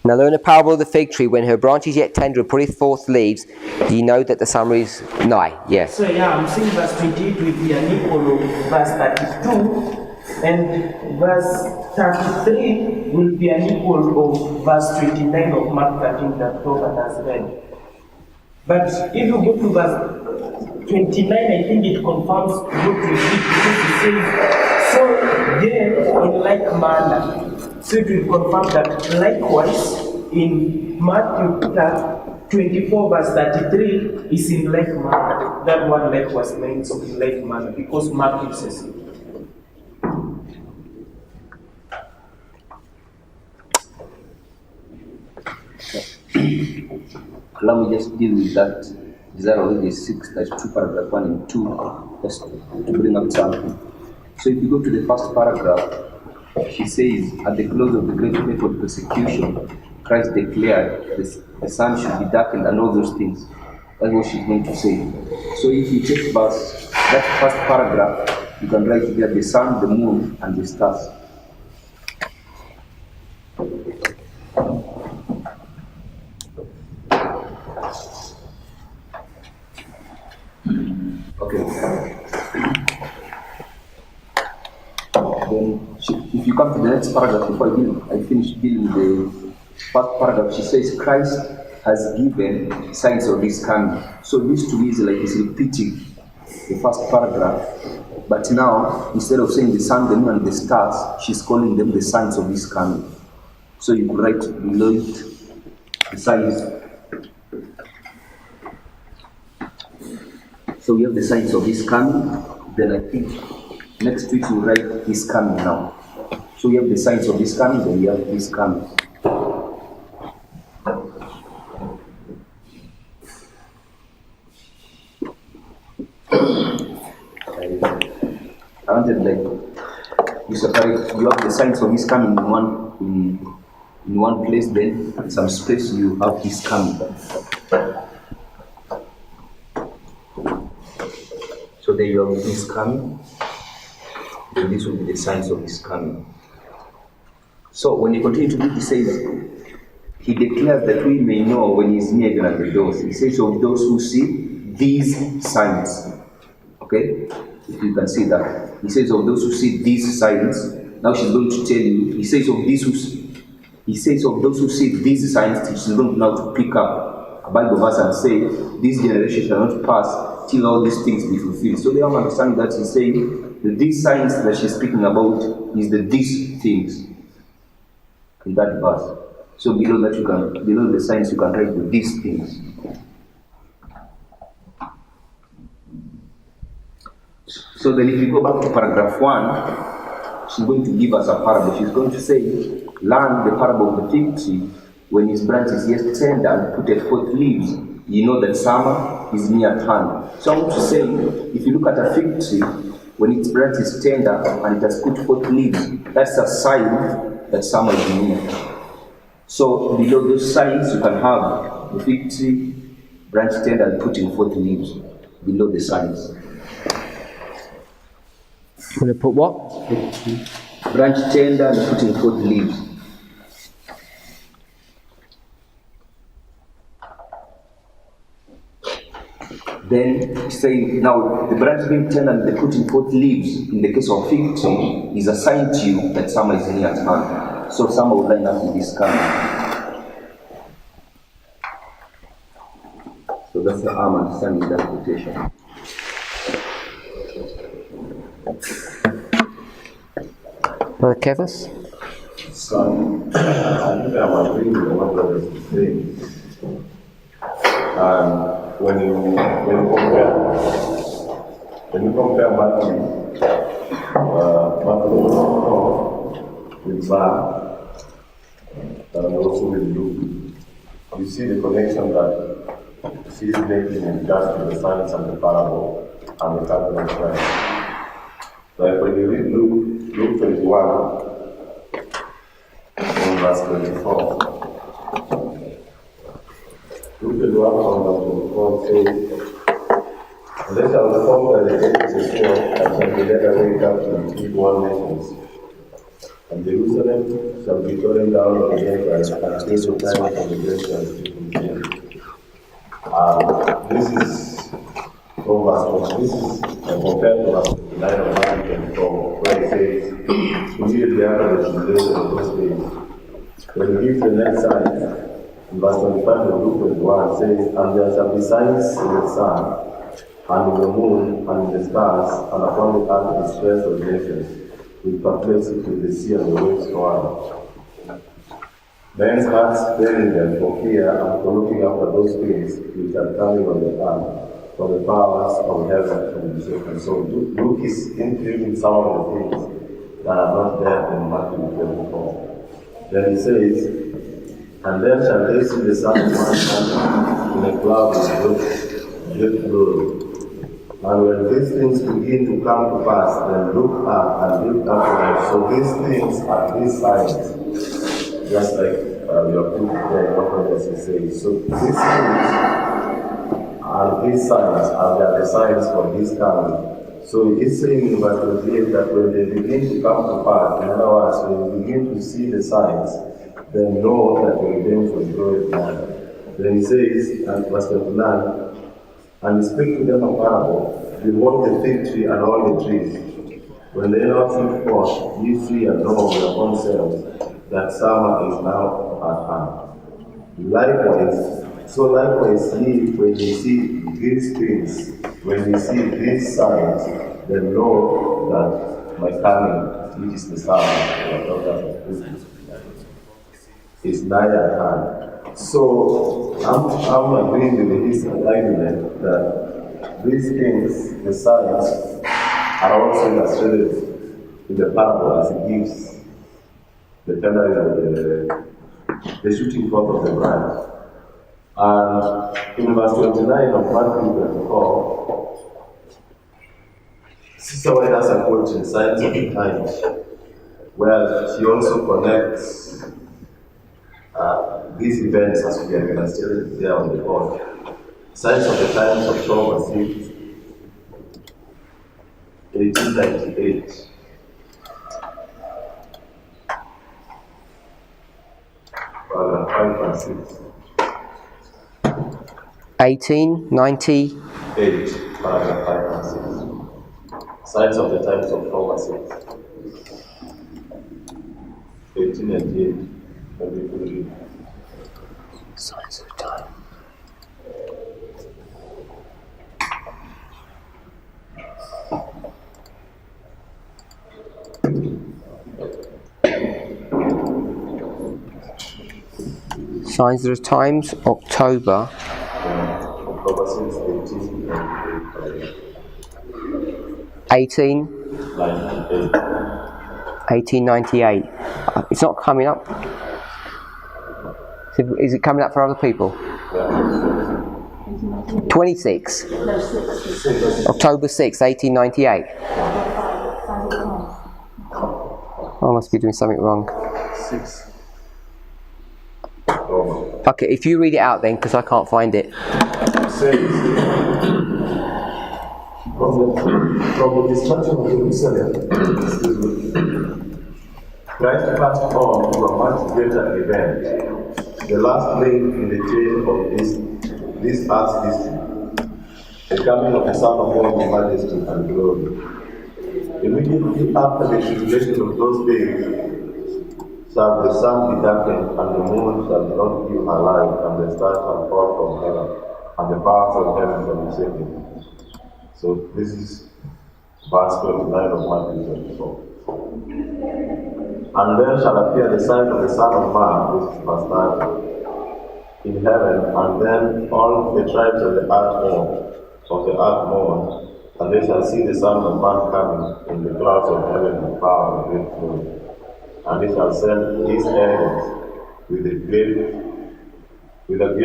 Speaker 1: Now learn the parable of the fig tree. When her branch is yet tender and putteth forth leaves, ye know that the summer is nigh. Yes.
Speaker 9: So I'm saying verse 28 will be unequal of verse 32, and verse 33 will be unequal of verse 29 of Mark 13 that Robert has read. But if you go to verse 29, I think it confirms what we read, because it says, so then in like manner. So it will confirm that likewise in Matthew 24 verse 33 is in like manner. That one likewise means in like manner, because Matthew says it.
Speaker 6: Allow me just deal with that. Desire already 6-2 paragraph 1 and 2, just to bring up something. So if you go to the first paragraph, she says, at the close of the great faithful persecution, Christ declared the sun should be darkened and all those things. That's what she's going to say. So if you take that first paragraph, you can write there the sun, the moon, and the stars. Okay. Then, if you come to the next paragraph, before I finish dealing with the first paragraph, she says, Christ has given signs of his coming. So this to me is like it's repeating the first paragraph, but now, instead of saying the sun, the moon, and the stars, she's calling them the signs of his coming. So you could write below it the signs. So we have the signs of his coming. Then I think next week we write his coming now. So we have the signs of his coming, then we have his coming. I wanted you separate, you have the signs of his coming in one place, then in some space you have his coming. So there you have his coming, then this will be the signs of his coming. So when you continue to read, he says, he declares that we may know when he is near even at the doors. He says of those who see these signs. Okay? If you can see that. He says of those who see these signs. Now she's going to tell you. He says of those who see these signs, she's going now to pick up a Bible verse and say, this generation shall not pass till all these things be fulfilled. So they don't understand that she's saying that these signs that she's speaking about is the these things in that verse. So below that below the signs you can write the these things. So then if you go back to paragraph 1, she's going to give us a parable. She's going to say, learn the parable of the fig tree. When its branch is yet tender and putteth forth leaves, you know that summer is near at hand. So I want to say, if you look at a fig tree, when its branch is tender and it has put forth leaves, that's a sign that summer is near. So below those signs, you can have the fig tree, branch tender and putting forth leaves. Below the signs.
Speaker 1: I'm going to put what?
Speaker 6: Branch tender and putting forth leaves. Then saying, now the branch being tender and the putting forth leaves in the case of fig tree is a sign to you that summer is near at hand. So summer will line up with this coming. So that's the I'm understanding that quotation.
Speaker 1: Brother Kevus?
Speaker 8: So, I think I'm agreeing with what brother is saying. When you compare Matthew 4 with Mark and also with Luke, you see the connection that she's making in regards to the signs and the parable and the coming of Christ. Like when you read Luke 21, from verse 24. Luke 21 from verse 24 says, "And they shall perform by the edges of the sword, and shall be led away captive into all nations. And Jerusalem shall be torn down of the Gentiles, and till the time of the great tribulation." This is from verse 1. This is compared to verse 9 of Matthew 24, where it says, "Immediately after the tribulation of those days, when he gives the next sign," in verse 25 of Luke 21 says, "And there shall be signs in the sun, and in the moon, and in the stars, and upon the earth the distress of nations, with perplexity with the sea and the waves roaring. Men's hearts failing them for fear and for looking after those things which are coming on the earth, for the powers of heaven shall be shaken." So Luke is including some of the things that are not there in Matthew 24. Then he says, "And then shall they see the Son of Man coming in a cloud with great glory. And when these things begin to come to pass, then look up and look up." So these things are these signs, just like we are put there, what Prophet is saying. So these things and these signs are the signs for his coming. So it's saying in verse 28 that when they begin to come to pass, in other words, when you begin to see the signs, then know that your redemption is going on. Then he says, and verse 29, "And he spake to them a parable, behold the fig tree and all the trees. When they now shoot forth, ye see and know of your own selves that summer is now at hand. Likewise ye, when ye see these things, when ye see these signs, then know that my coming, which is the summer, is nigh at hand." So I'm agreeing with his argument that these things, the signs, are also illustrated in the parable as it gives the tendering of the shooting forth of the branch. And in verse 29 of Matthew 24, Sister White has a quote in Signs of the Times, where she also connects these events as we are illustrated there on the board. Signs of the Times of 12 verse 1898. Paragraph 5 and 6.
Speaker 1: 1898.
Speaker 8: Paragraph 5 and 6. Signs of the Times of 12 verse 1898. Signs of the Time.
Speaker 1: Signs of the times, October.
Speaker 8: October 6,
Speaker 1: 1898. It's not coming up. Is it coming up for other people? 26. October 6, 1898. I must be doing something wrong.
Speaker 8: 6.
Speaker 1: Okay, if you read it out then, because I can't find it.
Speaker 8: Says, from the destruction of Jerusalem, Christ passed on to a much greater event, the last link in the chain of this earth's history, the coming of the Son of God in majesty and glory. Immediately after the tribulation of those days, shall the sun be darkened, and the moon shall not give her light, and the stars shall fall from heaven, and the powers of heaven shall be shaken. So this is verse 29 of Matthew 24. And then shall appear the sign of the Son of Man, which is verse 30, in heaven, and then all the tribes of the earth mourn, and they shall see the Son of Man coming in the clouds of heaven with power and great glory. And he shall send his angels with a great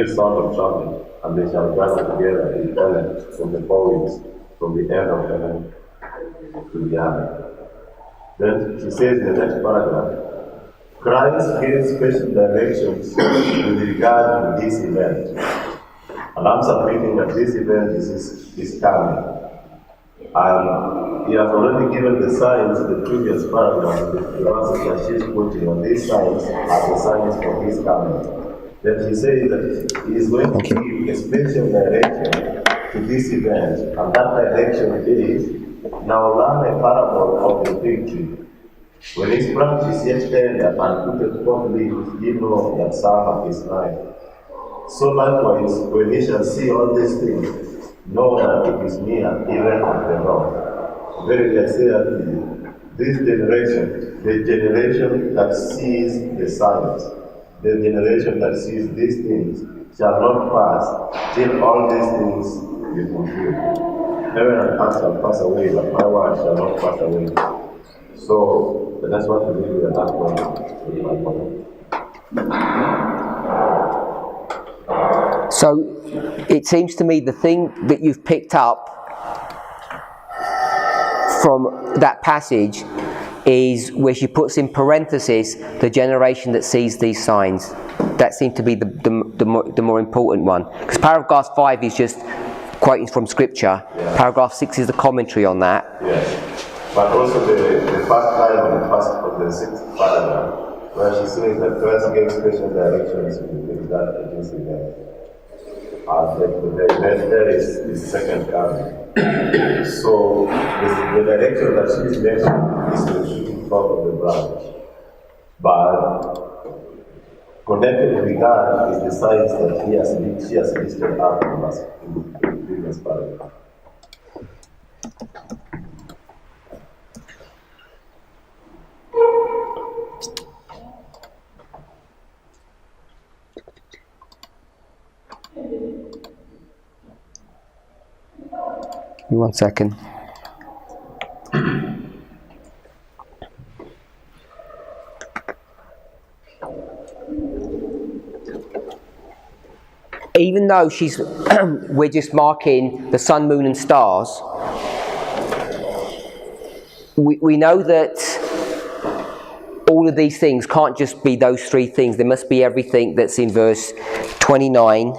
Speaker 8: sound of trumpet, and they shall gather together his elect from the four winds, from the end of heaven to the other. Then he says in the next paragraph, Christ gives special directions with regard to this event. And I'm submitting that this event is coming. And he has already given the signs in the previous paragraph, the verses that she's quoting, and these signs are the signs for his coming. Then he says that he is going to give a special direction to this event, and that direction is, now learn a parable of the fig tree. When its branch is yet tender and putteth forth leaves, ye know that summer is nigh. So likewise, when ye shall see all these things, know that it is near, even at the Lord. Verily I say unto you, this generation, the generation that sees the signs, the generation that sees these things, shall not pass till all these things be fulfilled. Heaven and earth shall pass away, but my word shall not pass away. So that's what we do at that point.
Speaker 1: So it seems to me the thing that you've picked up from that passage is where she puts in parentheses the generation that sees these signs. That seems to be the more important one. Because paragraph 5 is just quoting from scripture. Yeah. Paragraph 6 is the commentary on that.
Speaker 8: Yes. But also the first line of the 6th paragraph, where she says that Christ gave special directions with regard to this event. The event there is the second coming. So the direction that she is mentioning is the shooting forth of the branch. But connected with regard is the signs that she has listed out in the previous paragraph.
Speaker 1: One second. Even though we're just marking the sun, moon and stars, we know that all of these things can't just be those three things. There must be everything that's in verse 29.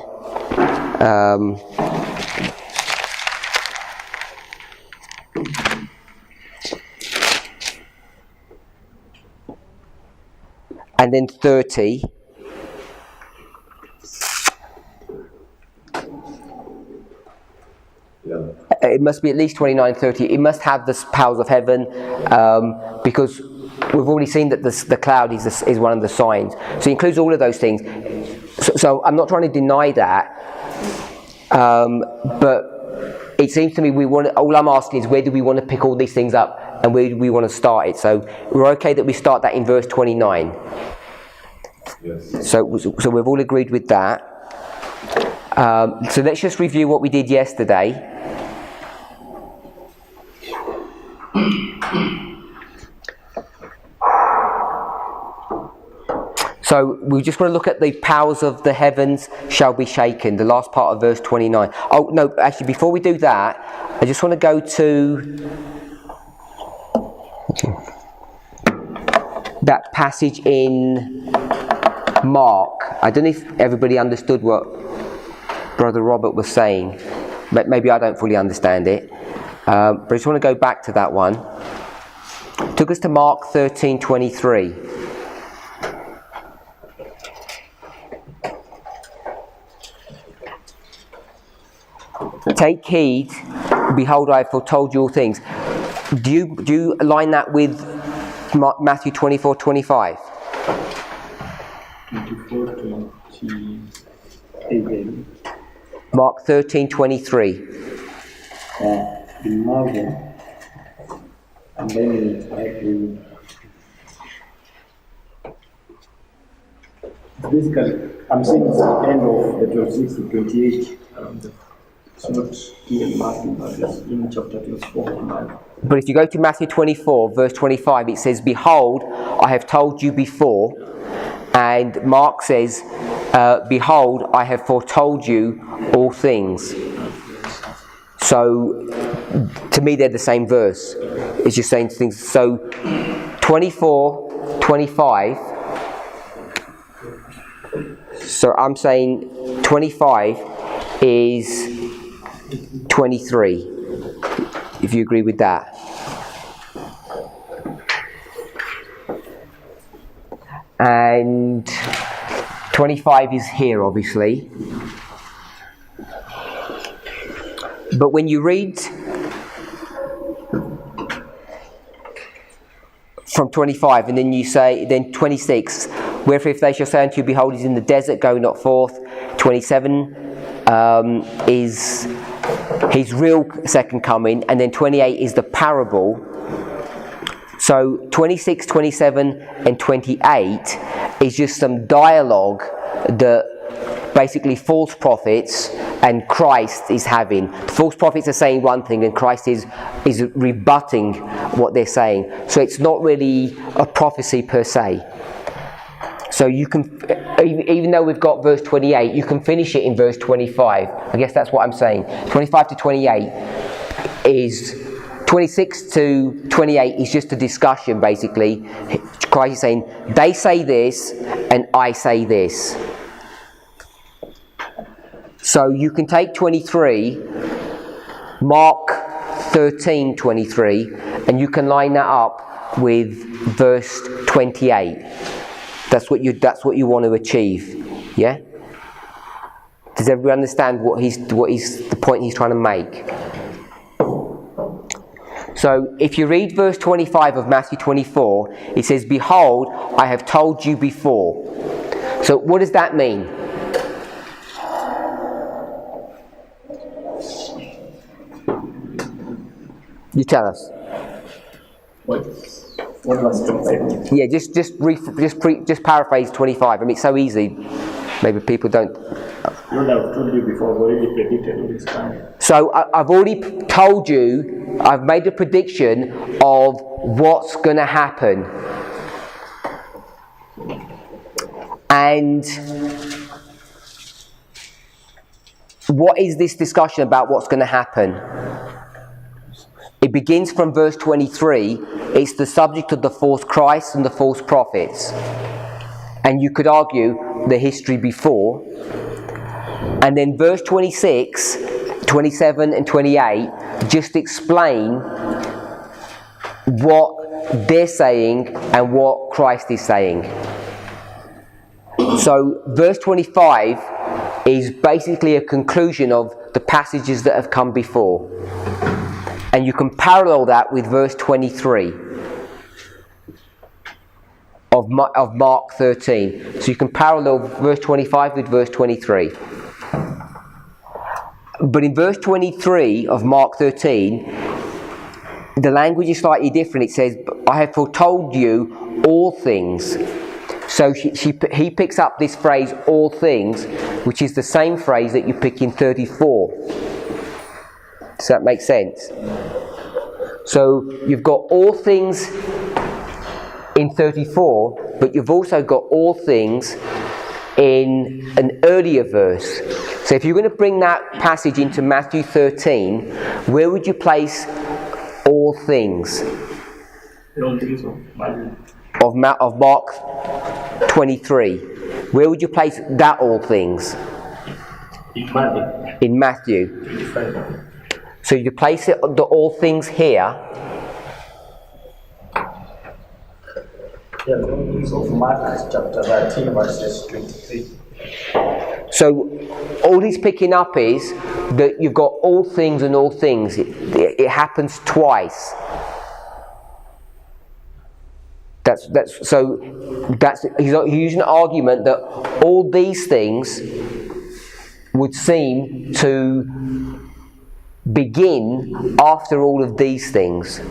Speaker 1: And then 30.
Speaker 8: Yeah.
Speaker 1: It must be at least 29, 30. It must have the powers of heaven, because we've already seen that the cloud is one of the signs. So it includes all of those things. So I'm not trying to deny that, but it seems to me all I'm asking is, where do we want to pick all these things up, and where do we want to start it? So we're okay that we start that in verse 29.
Speaker 8: Yes.
Speaker 1: So we've all agreed with that. So let's just review what we did yesterday. So we just want to look at the powers of the heavens shall be shaken, the last part of verse 29. Oh, no, actually, before we do that, I just want to go to that passage in Mark. I don't know if everybody understood what Brother Robert was saying. Maybe I don't fully understand it. But I just want to go back to that one. It took us to Mark 13:23. Take heed, behold, I have foretold you all things. Do you align that with Matthew 24:25?
Speaker 10: 24:28.
Speaker 1: Mark 13:23.
Speaker 10: In Marvel, and then I will. Basically, I'm saying it's the end of the 26 to 28. It's not in Matthew, but it's in chapter 24 of Matthew.
Speaker 1: But if you go to Matthew 24, verse 25, it says, behold, I have told you before. And Mark says, behold, I have foretold you all things. So, to me, they're the same verse. It's just saying things. So, 24, 25. So, I'm saying 25 is 23. If you agree with that. And 25 is here, obviously. But when you read from 25 and then you say, then 26, wherefore if they shall say unto you, behold, he's in the desert, go not forth. 27 is his real second coming, and then 28 is the parable. So 26, 27 and 28 is just some dialogue that basically false prophets and Christ is having. The false prophets are saying one thing and Christ is rebutting what they're saying. So it's not really a prophecy per se. So you can, even though we've got verse 28, you can finish it in verse 25. I guess that's what I'm saying. 25 to 28 is... 26 to 28 is just a discussion, basically. Christ is saying, they say this, and I say this. So you can take 23, Mark 13:23, and you can line that up with verse 28. That's what you want to achieve. Yeah? Does everybody understand what the point he's trying to make? So if you read verse 25 of Matthew 24, it says, behold, I have told you before. So what does that mean? You tell us.
Speaker 10: What was 25?
Speaker 1: Yeah, just paraphrase 25. I mean, it's so easy. Maybe people don't.
Speaker 10: Lord, I've told you before, I've already predicted what is coming.
Speaker 1: So I've already told you, I've made a prediction of what's going to happen. And what is this discussion about what's going to happen? It begins from verse 23. It's the subject of the false Christ and the false prophets. And you could argue the history before. And then verse 26, 27 and 28 just explain what they're saying and what Christ is saying. So verse 25 is basically a conclusion of the passages that have come before. And you can parallel that with verse 23 of Mark 13. So you can parallel verse 25 with verse 23. But in verse 23 of Mark 13, the language is slightly different. It says, I have foretold you all things. So he picks up this phrase, all things, which is the same phrase that you pick in 34. Does that make sense? So you've got all things in 34, but you've also got all things in an earlier verse. So if you're going to bring that passage into Matthew 13, where would you place all things? Of Mark 23. Where would you place that all things? In Matthew. So you place it, the all things here.
Speaker 10: Yeah, the things of Mark chapter 13 verses 23.
Speaker 1: So all he's picking up is that you've got all things and all things. It happens twice. He's using an argument that all these things would seem to begin after all of these things.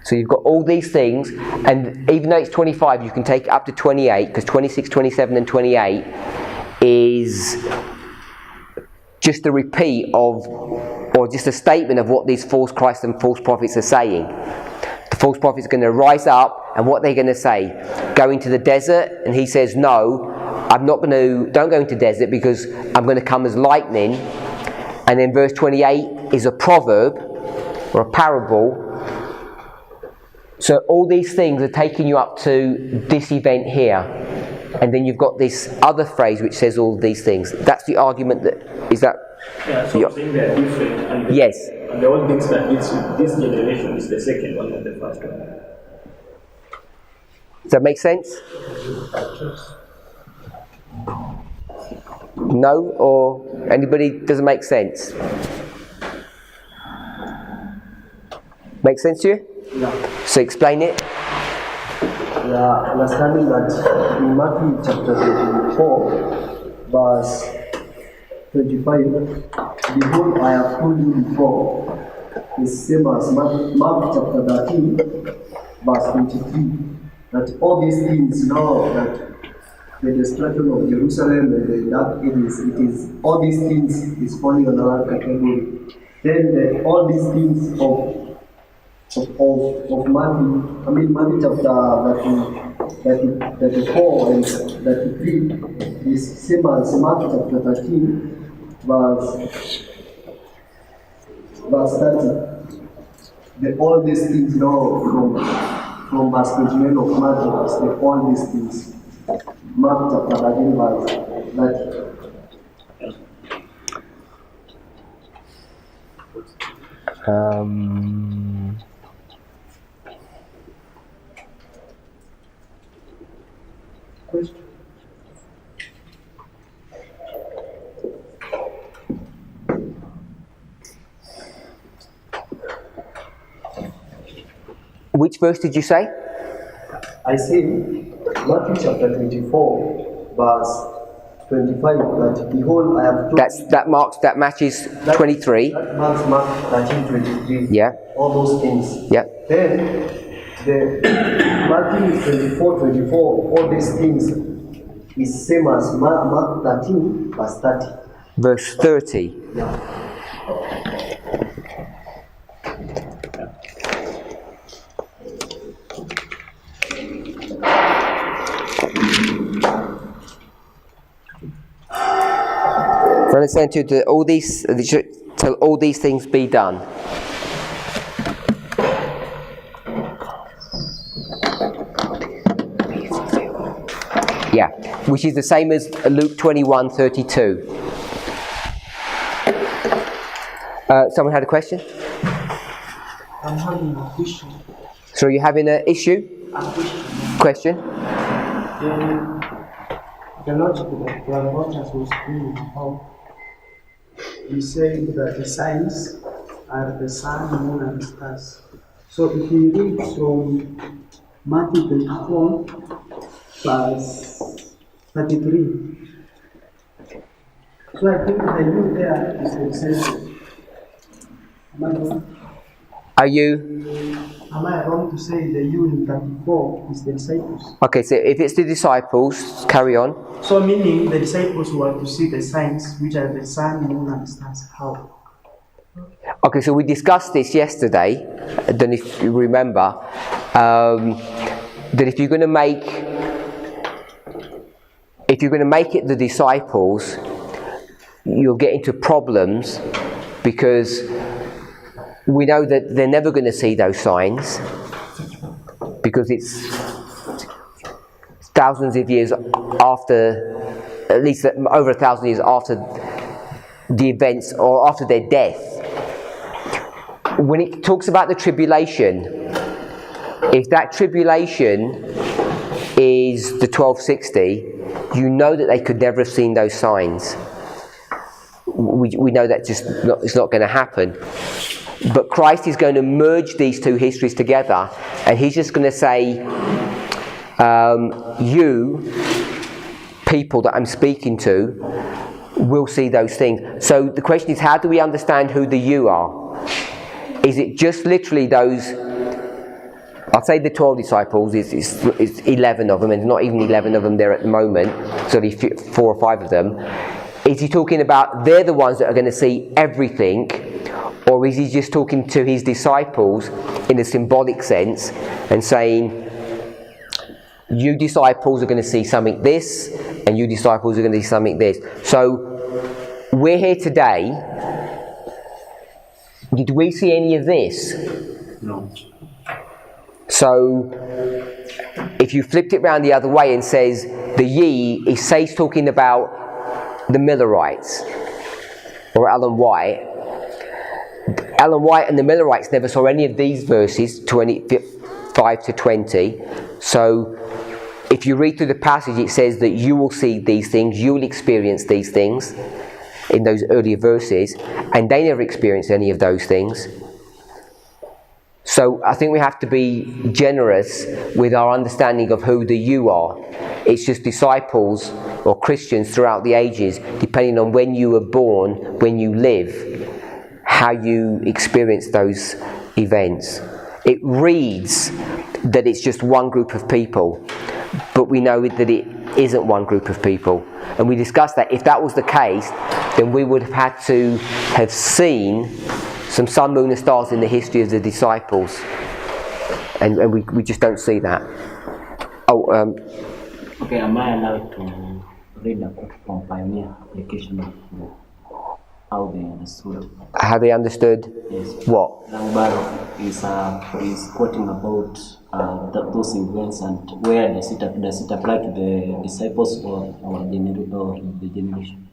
Speaker 1: So you've got all these things, and even though it's 25, you can take it up to 28, because 26, 27 and 28 is just a repeat of, or just a statement of what these false Christs and false prophets are saying. The false prophets are going to rise up, and what they're going to say, go into the desert, and he says, no, don't go into the desert because I'm going to come as lightning. And then verse 28 is a proverb or a parable. So all these things are taking you up to this event here. And then you've got this other phrase which says all these things. That's the argument is that...
Speaker 12: Yeah, so saying they are different. And
Speaker 1: yes.
Speaker 12: And the only things that this generation is the second one, not the first one.
Speaker 1: Does that make sense? No? Or anybody doesn't make sense? Make sense to you?
Speaker 4: Yeah.
Speaker 1: So explain it.
Speaker 4: Yeah, understanding that in Matthew chapter 24, verse 25, behold, I have told you before, is same as Mark chapter 13, verse 23, that all these things now, that the destruction of Jerusalem and the dark ages, it is all these things is falling on another category. Then all these things of Matthew chapter 34 and 33 is same as Mark chapter 13, verse 30. All these things now from verse 29 of Matthew, all these things. Mark chapter 13, verse 30. Question.
Speaker 1: Which verse did you say?
Speaker 4: I say Matthew chapter 24, verse 25. That behold, I have told
Speaker 1: that matches 23.
Speaker 4: That marks Mark 13:23.
Speaker 1: Yeah.
Speaker 4: All those things.
Speaker 1: Yeah.
Speaker 4: Then the Matthew 24, all these things is same as Mark 13, verse 30.
Speaker 1: Verse 30.
Speaker 4: Yeah.
Speaker 1: Understand to till all these things be done. Yeah, which is the same as Luke 21:32. Someone had a question?
Speaker 9: I'm having a question.
Speaker 1: So you're having an issue? Question?
Speaker 9: The logic that Brother Rogers was doing about, he said that the signs are the sun, moon, and stars. So if you read from Matthew 24, verse 33, so I think the you there is excessive.
Speaker 1: Are you
Speaker 9: am I wrong to say the you in 34 is the disciples?
Speaker 1: Okay, so if it's the disciples, carry on.
Speaker 9: So meaning the disciples who are to see the signs which are the sun, moon, and stars. How?
Speaker 1: Okay, so we discussed this yesterday. I don't know if you remember. That if you're going to make it the disciples, you'll get into problems because we know that they're never going to see those signs because it's thousands of years after, at least over 1,000 years after the events or after their death. When it talks about the tribulation, if that tribulation is the 1260, you know that they could never have seen those signs. We know that it's not going to happen. But Christ is going to merge these two histories together, and he's just going to say, you people that I'm speaking to will see those things. So the question is, how do we understand who the you are? Is it just literally those, I'd say the 12 disciples, is 11 of them, and not even 11 of them there at the moment, it's only 4 or 5 of them. Is he talking about they're the ones that are going to see everything, or is he just talking to his disciples in a symbolic sense and saying, you disciples are going to see something this, and you disciples are going to see something this? So we're here today. Did we see any of this?
Speaker 7: No.
Speaker 1: So if you flipped it round the other way and says the ye, it says talking about the Millerites or Ellen White. Ellen White and the Millerites never saw any of these verses, 25 to 20. So if you read through the passage, it says that you will see these things, you will experience these things in those earlier verses, and they never experienced any of those things. So I think we have to be generous with our understanding of who the you are. It's just disciples or Christians throughout the ages, depending on when you were born, when you live, how you experience those events. It reads that it's just one group of people, but we know that it isn't one group of people. And we discussed that if that was the case, then we would have had to have seen some sun, moon and stars in the history of the disciples. And we just don't see that.
Speaker 11: Okay, am I allowed to read a quote from Pioneer application of how they understood?
Speaker 1: How they understood?
Speaker 11: Yes.
Speaker 1: What?
Speaker 11: Rambaro is quoting about those events and where does it apply to the disciples or the generation?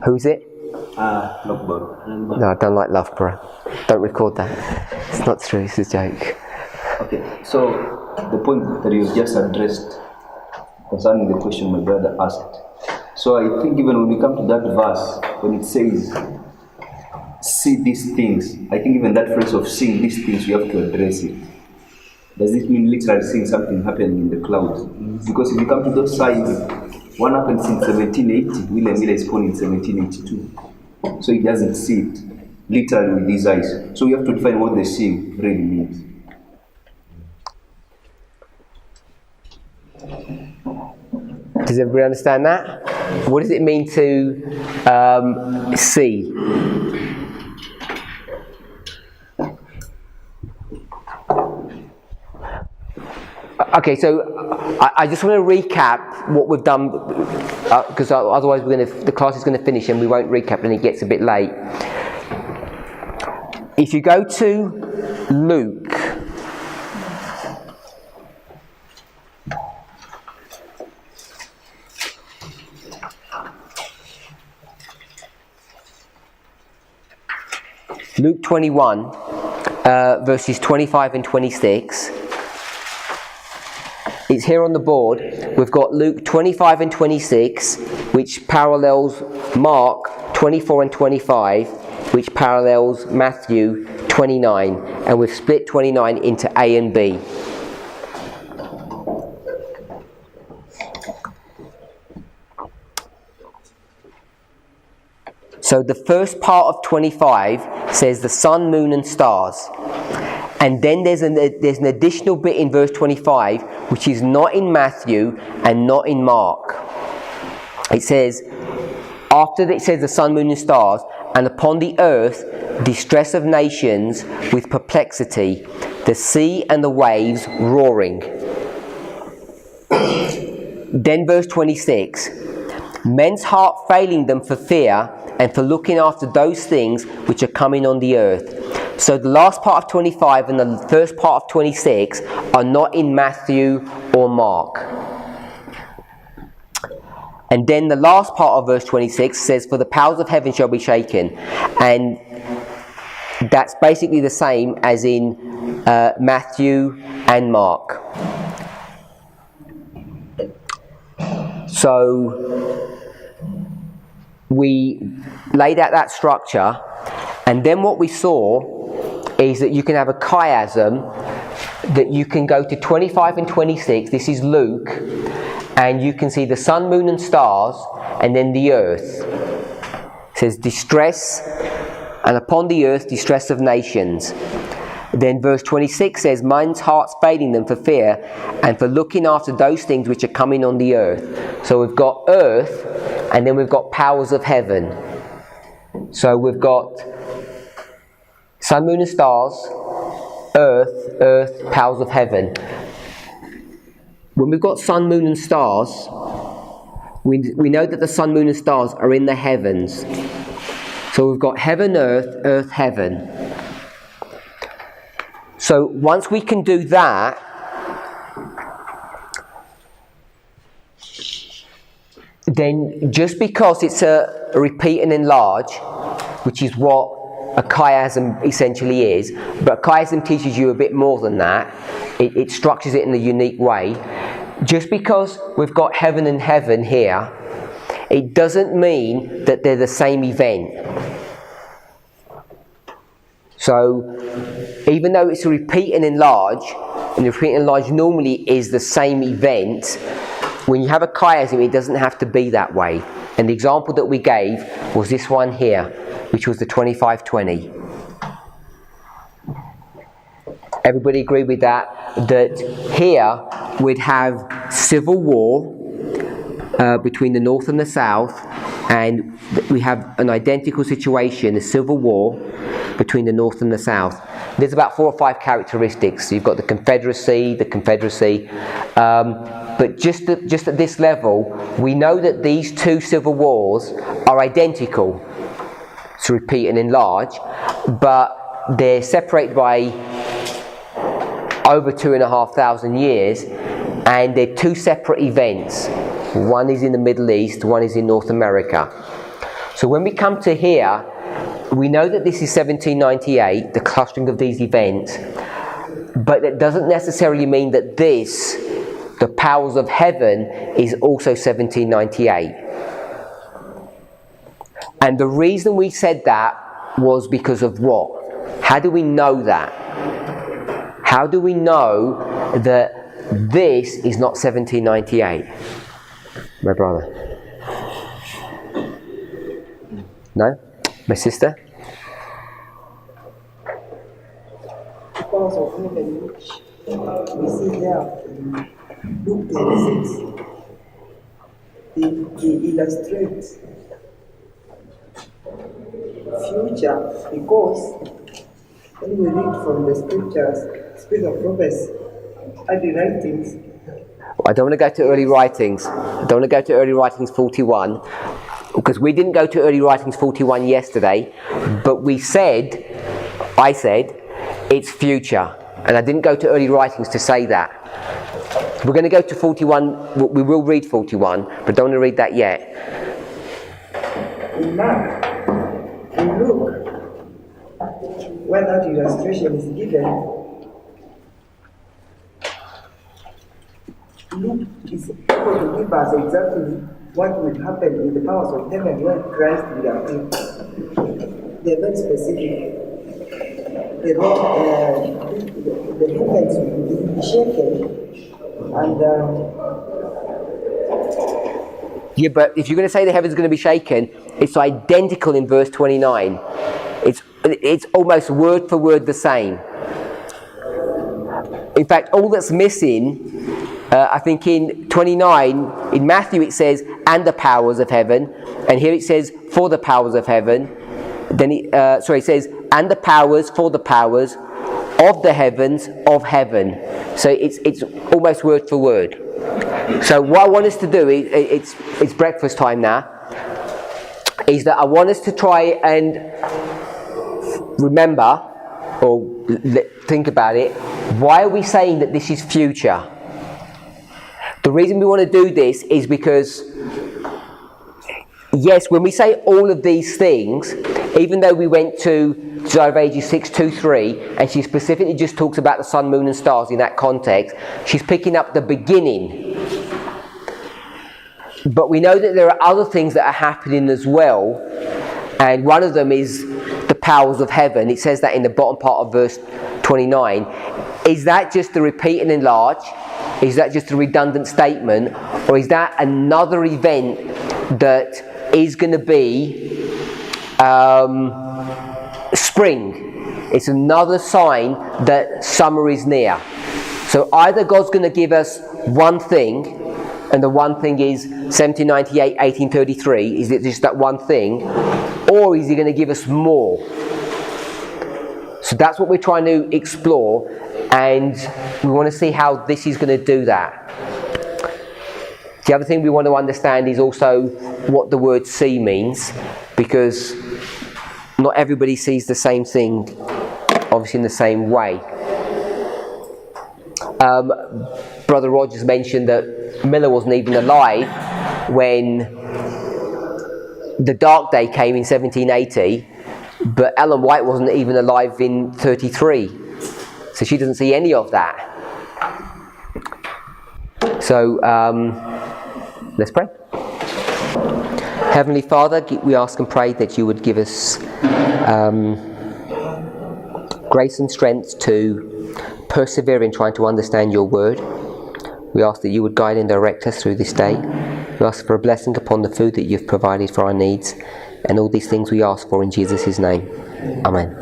Speaker 1: Who's it?
Speaker 11: Loughborough.
Speaker 1: No, I don't like Loughborough. Don't record that. It's not true, it's a joke.
Speaker 6: Okay, so the point that you just addressed concerning the question my brother asked. So I think even when we come to that verse, when it says, see these things, I think even that phrase of seeing these things, you have to address it. Does this mean literally seeing something happening in the clouds? Because if you come to those signs, one happened in 1780, William Miller is born in 1782. So he doesn't see it literally with his eyes. So we have to define what the seeing really means.
Speaker 1: Does everybody understand that? What does it mean to see? Okay, so I just want to recap what we've done, because otherwise the class is going to finish and we won't recap and it gets a bit late. If you go to Luke, Luke 21, verses 25 and 26. It's here on the board. We've got Luke 25 and 26, which parallels Mark 24 and 25, which parallels Matthew 29. And we've split 29 into A and B. So the first part of 25 says the sun, moon and stars. And then there's an additional bit in verse 25, which is not in Matthew and not in Mark. It says, after it says the sun, moon and stars, and upon the earth distress of nations with perplexity, the sea and the waves roaring. Then verse 26, men's heart failing them for fear and for looking after those things which are coming on the earth. So the last part of 25 and the first part of 26 are not in Matthew or Mark. And then the last part of verse 26 says, for the powers of heaven shall be shaken. And that's basically the same as in Matthew and Mark. So we laid out that structure, and then what we saw is that you can have a chiasm, that you can go to 25 and 26, this is Luke, and you can see the sun, moon and stars, and then the earth. It says distress, and upon the earth distress of nations. Then verse 26 says, men's hearts failing them for fear and for looking after those things which are coming on the earth. So we've got earth, and then we've got powers of heaven. So we've got sun, moon and stars, earth, powers of heaven. When we've got sun, moon and stars, we know that the sun, moon and stars are in the heavens. So we've got heaven, earth, heaven. So once we can do that, then just because it's a repeat and enlarge, which is what a chiasm essentially is, but a chiasm teaches you a bit more than that. It structures it in a unique way. Just because we've got heaven and heaven here, it doesn't mean that they're the same event. So even though it's a repeat and enlarge, and the repeat and enlarge normally is the same event, when you have a chiasm it doesn't have to be that way. And the example that we gave was this one here, which was the 25-20. Everybody agree with that? That here we'd have civil war between the north and the south, and we have an identical situation, a civil war between the north and the south. There's about 4 or 5 characteristics. You've got the Confederacy. But just at this level, we know that these 2 civil wars are identical. To repeat and enlarge, but they're separated by over 2,500 years, and they're 2 separate events. One is in the Middle East, one is in North America. So when we come to here, we know that this is 1798, the clustering of these events, but that doesn't necessarily mean that this, the powers of heaven, is also 1798. And the reason we said that was because of what? How do we know that? How do we know that this is not 1798? My brother? No? My sister?
Speaker 2: The powers of heaven which we see there in Luke 26, they illustrate future, because when we read from the scriptures, spirit of prophecy, early writings.
Speaker 1: I don't want to go to early writings. I don't want to go to early writings 41, because we didn't go to early writings 41 yesterday, but I said, it's future. And I didn't go to early writings to say that. We're going to go to 41, we will read 41, but don't want to read that yet.
Speaker 2: In Mark, in Luke, where that illustration is given, Luke is able to give us exactly what will happen in the powers of heaven when Christ will appear. They're very specific. The heavens will be shaken, and
Speaker 1: yeah, but if you're going to say the heavens are going to be shaken, it's identical in verse 29. It's almost word for word the same. In fact, all that's missing, I think in 29, in Matthew it says, and the powers of heaven, and here it says, for the powers of heaven. Then it says, and the powers, for the powers of the heavens, of heaven. So it's almost word for word. So what I want us to do, it's breakfast time now, is that I want us to try and remember, or think about it, why are we saying that this is future? The reason we want to do this is because, yes, when we say all of these things, even though we went to Desire of Ages 6:2-3, and she specifically just talks about the sun, moon and stars in that context, she's picking up the beginning. But we know that there are other things that are happening as well, and one of them is the powers of heaven. It says that in the bottom part of verse 29. Is that just the repeat and enlarge? Is that just a redundant statement? Or is that another event that is going to be spring? It's another sign that summer is near. So either God's going to give us one thing, and the one thing is 1798, 1833, is it just that one thing? Or is he going to give us more? So that's what we're trying to explore, and we want to see how this is going to do that. The other thing we want to understand is also what the word see means, because not everybody sees the same thing, obviously in the same way. Brother Rogers mentioned that Miller wasn't even alive when the dark day came in 1780, but Ellen White wasn't even alive in 33, so she doesn't see any of that. So let's pray. Heavenly Father, we ask and pray that you would give us grace and strength to persevere in trying to understand your word. We ask that you would guide and direct us through this day. We ask for a blessing upon the food that you've provided for our needs, and all these things we ask for in Jesus' name. Amen.